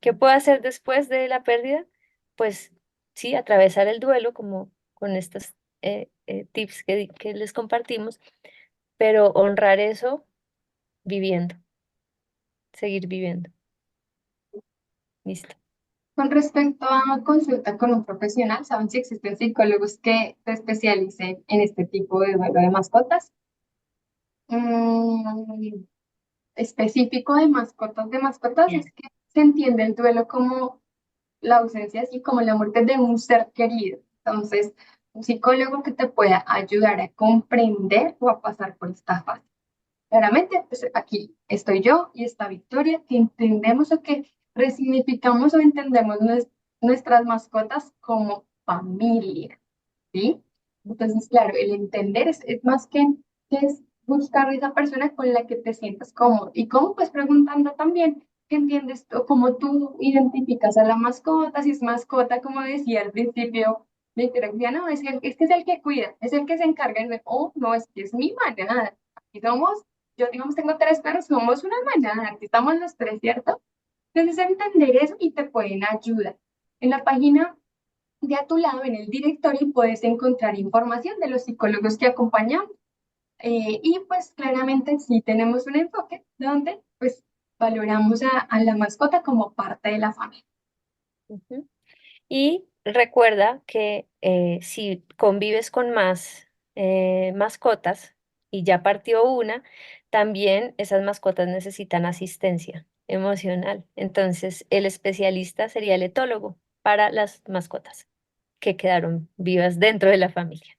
¿Qué puedo hacer después de la pérdida? Pues sí, atravesar el duelo como con estos tips que les compartimos, pero honrar eso viviendo, seguir viviendo. Listo. Con respecto a consulta con un profesional, ¿saben si existen psicólogos que se especialicen en este tipo de duelo de mascotas? Mm, específico de mascotas, es que se entiende el duelo como la ausencia, así como la muerte de un ser querido. Entonces, un psicólogo que te pueda ayudar a comprender o a pasar por esta fase. Claramente, pues aquí estoy yo y está Victoria, que entendemos o que resignificamos o entendemos nuestras mascotas como familia, ¿sí? Entonces, claro, el entender es más que es buscar esa persona con la que te sientas cómodo. Y cómo, pues preguntando también, ¿qué entiendes tú? ¿Cómo tú identificas a la mascota? Si es mascota, como decía al principio, Victoria decía, no, este es el que cuida, es el que se encarga de, oh, no, es que es mi manada. Aquí somos, yo digamos, tengo 3 perros, somos una manada, aquí estamos los tres, ¿cierto? Entonces, entender eso y te pueden ayudar. En la página de a tu lado, en el directorio, puedes encontrar información de los psicólogos que acompañamos. Y pues claramente sí tenemos un enfoque donde pues valoramos a la mascota como parte de la familia. Ujú. Y recuerda que si convives con más mascotas y ya partió una, también esas mascotas necesitan asistencia emocional. Entonces, el especialista sería el etólogo para las mascotas que quedaron vivas dentro de la familia.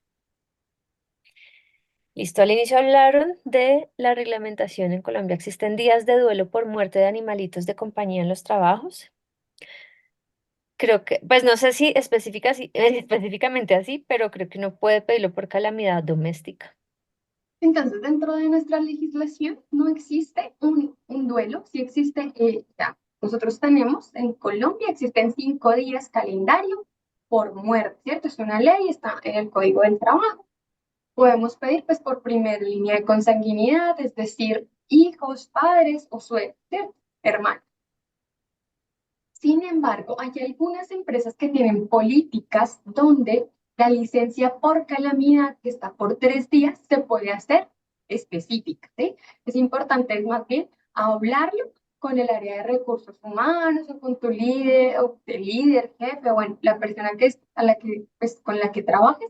Listo, al inicio hablaron de la reglamentación en Colombia. ¿Existen días de duelo por muerte de animalitos de compañía en los trabajos? Creo que, pues no sé si específicamente así, pero creo que uno puede pedirlo por calamidad doméstica. Entonces, dentro de nuestra legislación no existe un duelo, sí existe, ya, nosotros tenemos en Colombia, existen 5 días calendario por muerte, ¿cierto? Es una ley, está en el Código del Trabajo. Podemos pedir pues por primera línea de consanguinidad, es decir, hijos, padres o suegros, ¿cierto? Hermanos. Sin embargo, hay algunas empresas que tienen políticas donde la licencia por calamidad, que está por 3 días, se puede hacer específica, ¿sí? Es importante, es más bien, hablarlo con el área de recursos humanos o con tu líder, o el líder, jefe, o bueno, la persona que es a la que, pues, con la que trabajes,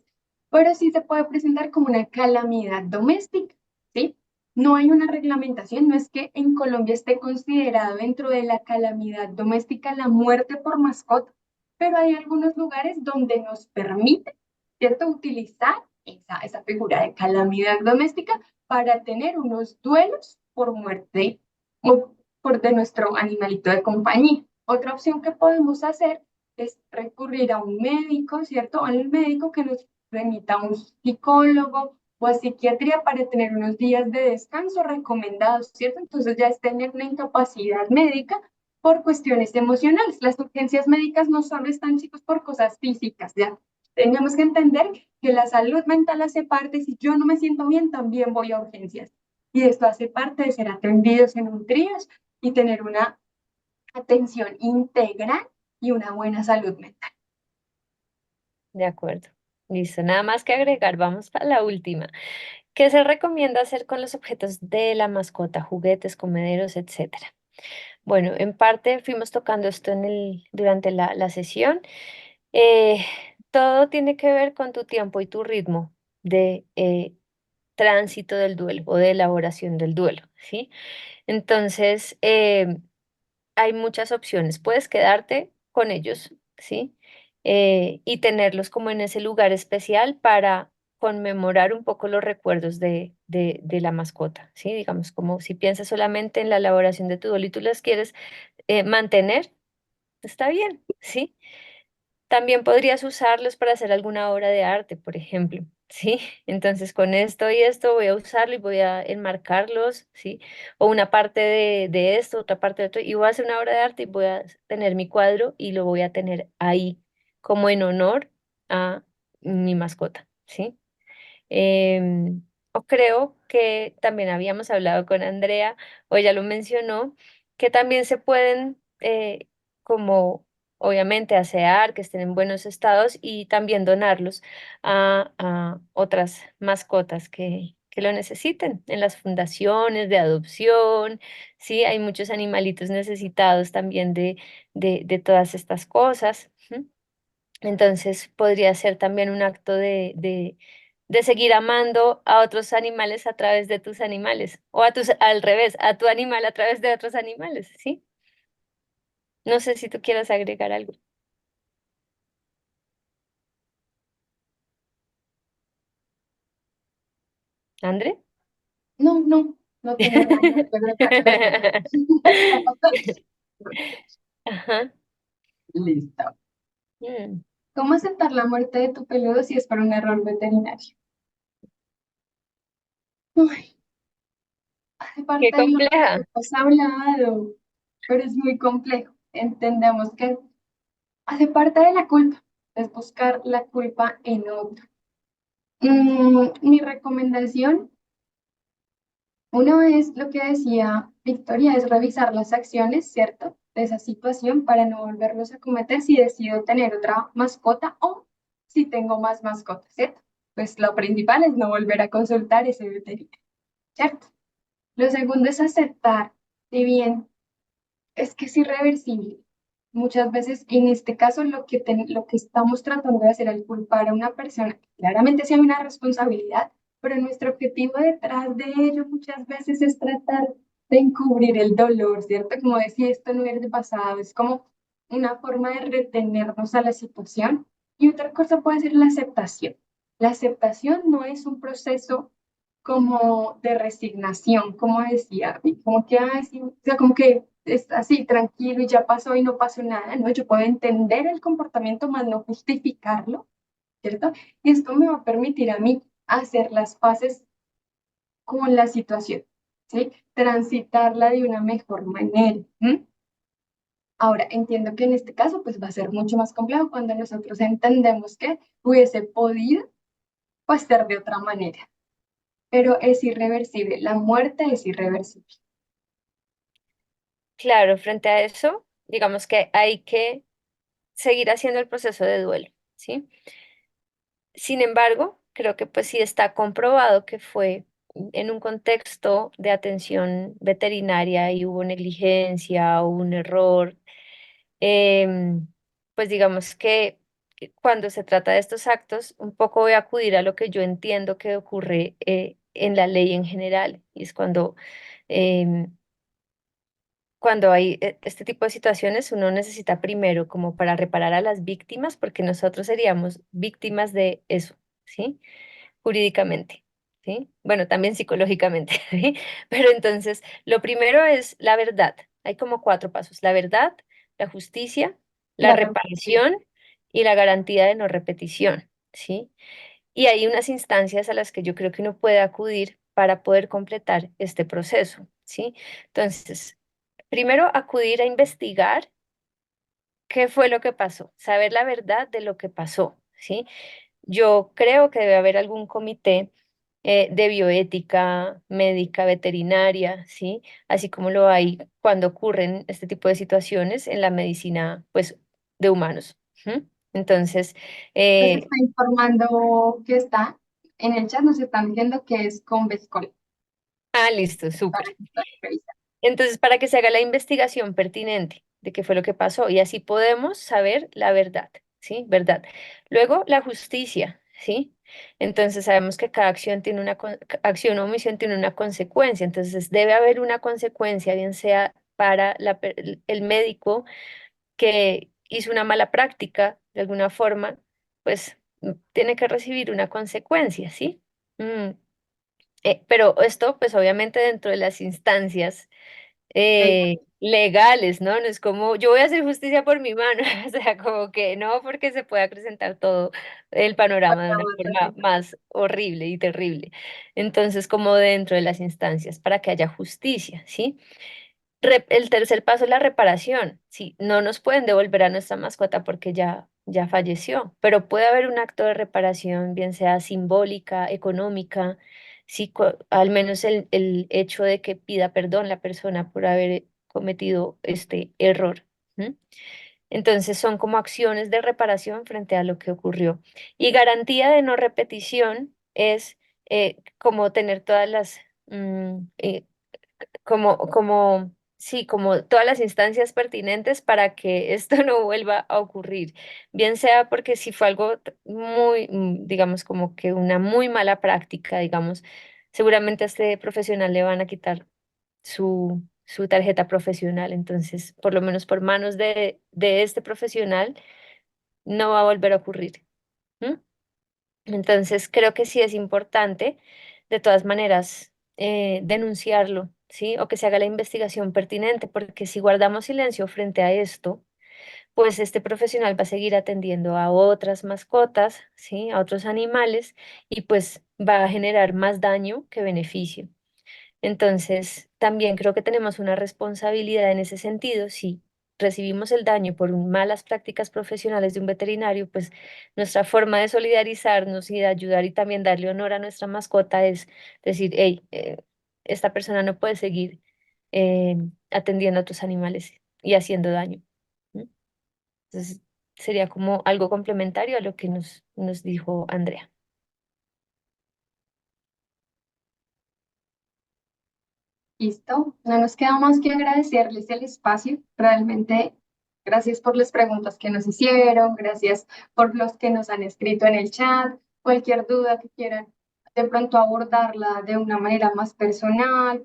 pero sí se puede presentar como una calamidad doméstica, ¿sí? No hay una reglamentación, no es que en Colombia esté considerado dentro de la calamidad doméstica la muerte por mascota, pero hay algunos lugares donde nos permite, ¿cierto?, utilizar esa figura de calamidad doméstica para tener unos duelos por muerte o por de nuestro animalito de compañía. Otra opción que podemos hacer es recurrir a un médico, ¿cierto? Al médico que nos remita a un psicólogo o a psiquiatría para tener unos días de descanso recomendados, ¿cierto? Entonces ya es tener una incapacidad médica por cuestiones emocionales. Las urgencias médicas no solo están, chicos, por cosas físicas, ya. Tenemos que entender que la salud mental hace parte, si yo no me siento bien, también voy a urgencias. Y esto hace parte de ser atendidos en un tríos y tener una atención integral y una buena salud mental. De acuerdo. Listo, nada más que agregar, vamos a la última. ¿Qué se recomienda hacer con los objetos de la mascota, juguetes, comederos, etcétera? Bueno, en parte fuimos tocando esto durante la sesión. Eh, Todo tiene que ver con tu tiempo y tu ritmo de tránsito del duelo o de elaboración del duelo, ¿sí? Entonces, hay muchas opciones. Puedes quedarte con ellos, ¿sí? Y tenerlos como en ese lugar especial para conmemorar un poco los recuerdos de la mascota, ¿sí? Digamos, como si piensas solamente en la elaboración de tu duelo y tú las quieres mantener, está bien, ¿sí? También podrías usarlos para hacer alguna obra de arte, por ejemplo, ¿sí? Entonces con esto y esto voy a usarlo y voy a enmarcarlos, ¿sí? O una parte de esto, otra parte de otro, y voy a hacer una obra de arte y voy a tener mi cuadro y lo voy a tener ahí como en honor a mi mascota, ¿sí? Em, o creo que también habíamos hablado con Andrea, o ella lo mencionó, que también se pueden, como obviamente asear, que estén en buenos estados y también donarlos a otras mascotas que lo necesiten en las fundaciones de adopción. Sí, hay muchos animalitos necesitados también de todas estas cosas. ¿M? Entonces podría ser también un acto de seguir amando a otros animales a través de tus animales, o al revés, a tu animal a través de otros animales, ¿sí? No sé si tú quieras agregar algo. ¿André? No, no, no tengo nada más que agregar. Gracias. Ajá. Listo. Mm, ¿Cómo aceptar la muerte de tu peludo si es por un error veterinario? Uy, hace qué parte de lo que compleja. hemos hablado, pero es muy complejo. Entendemos que hace parte de la culpa, es buscar la culpa en otro. Mi recomendación, una vez lo que decía Victoria, es revisar las acciones, ¿cierto? De esa situación para no volverlos a cometer si decido tener otra mascota o si tengo más mascotas, ¿cierto? Pues lo principal es no volver a consultar ese veterinario, ¿cierto? Lo segundo es aceptar, si bien es que es irreversible. Muchas veces, en este caso, lo que estamos tratando de hacer al culpar a una persona, claramente sí hay una responsabilidad, pero nuestro objetivo detrás de ello muchas veces es tratar de encubrir el dolor, ¿cierto? Como decía, esto no es de pasado, es como una forma de retenernos a la situación. Y otra cosa puede ser la aceptación. La aceptación no es un proceso como de resignación, como decía, como que, ay, sí, o sea, como que es así, tranquilo y ya pasó y no pasó nada, ¿no? Yo puedo entender el comportamiento, más no justificarlo, ¿cierto? Y esto me va a permitir a mí hacer las paces con la situación, ¿sí? Transitarla de una mejor manera. ¿M? Ahora, entiendo que en este caso, pues va a ser mucho más complejo cuando nosotros entendemos que hubiese podido, pues, ser de otra manera, pero es irreversible, la muerte es irreversible. Claro, frente a eso, digamos que hay que seguir haciendo el proceso de duelo, ¿sí? Sin embargo, creo que pues sí está comprobado que fue en un contexto de atención veterinaria y hubo negligencia o un error. em, pues digamos que cuando se trata de estos actos, un poco voy a acudir a lo que yo entiendo que ocurre en la ley en general, y es em, cuando hay este tipo de situaciones, uno necesita primero como para reparar a las víctimas, porque nosotros seríamos víctimas de eso, ¿sí? Jurídicamente. ¿sí? Bueno, también psicológicamente, ¿sí? Pero entonces, lo primero es la verdad. Hay como cuatro pasos: la verdad, la justicia, la La reparación. reparación y la garantía de no repetición, ¿sí? Y hay unas instancias a las que yo creo que uno puede acudir para poder completar este proceso, ¿sí? Entonces, primero acudir a investigar qué fue lo que pasó, saber la verdad de lo que pasó, ¿sí? Yo creo que debe haber algún comité de bioética médica, veterinaria, ¿sí? Así como lo hay cuando ocurren este tipo de situaciones en la medicina, pues, de humanos. ¿M? Entonces, Nos eh, está informando que está en el chat, nos están diciendo que es con Vescol listo, para súper. que puedan revisar. Entonces, para que se haga la investigación pertinente de qué fue lo que pasó y así podemos saber la verdad, ¿sí? Verdad. Luego, la justicia, ¿sí? Entonces, sabemos que cada acción tiene acción o omisión tiene una consecuencia, entonces debe haber una consecuencia, bien sea para el médico que hizo una mala práctica de alguna forma, pues tiene que recibir una consecuencia, ¿sí? Mm, pero esto, pues obviamente dentro de las instancias legales, ¿no? No es como yo voy a hacer justicia por mi mano, o sea, como que no, porque se puede acrecentar todo el panorama de una forma más horrible y terrible. Entonces, como dentro de las instancias, para que haya justicia, ¿sí? El tercer paso es la reparación. Sí, no nos pueden devolver a nuestra mascota porque ya falleció, pero puede haber un acto de reparación, bien sea simbólica, económica, sí, al menos el hecho de que pida perdón la persona por haber cometido este error. ¿M? Entonces son como acciones de reparación frente a lo que ocurrió. Y garantía de no repetición es como tener todas las sí, como todas las instancias pertinentes para que esto no vuelva a ocurrir, bien sea porque si fue algo muy, digamos, como que una muy mala práctica, digamos, seguramente a este profesional le van a quitar su tarjeta profesional, entonces, por lo menos por manos de este profesional, no va a volver a ocurrir. ¿M? Entonces, creo que sí es importante, de todas maneras, denunciarlo, ¿sí? O que se haga la investigación pertinente, porque si guardamos silencio frente a esto, pues este profesional va a seguir atendiendo a otras mascotas, ¿sí? A otros animales, y pues va a generar más daño que beneficio. Entonces, también creo que tenemos una responsabilidad en ese sentido. Si recibimos el daño por malas prácticas profesionales de un veterinario, pues nuestra forma de solidarizarnos y de ayudar y también darle honor a nuestra mascota es decir, hey, esta persona no puede seguir eh, atendiendo a otros animales y haciendo daño. ¿M? Entonces, sería como algo complementario a lo que nos dijo Andrea. Listo. No nos queda más que agradecerles el espacio. Realmente, gracias por las preguntas que nos hicieron, gracias por los que nos han escrito en el chat. Cualquier duda que quieran de pronto abordarla de una manera más personal,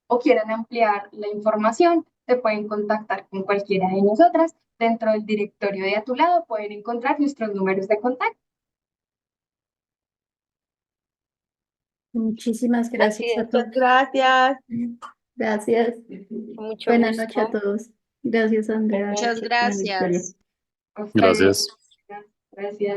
o quieran ampliar la información, se pueden contactar con cualquiera de nosotras. Dentro del directorio de A Tu Lado pueden encontrar nuestros números de contacto. Muchísimas Así gracias a es, todos. Gracias. Gracias. con mucho Buenas noches a gusto. todos. Gracias, Buenas Andrea, Muchas noches. por la historia. gracias. A ustedes. Gracias. Gracias.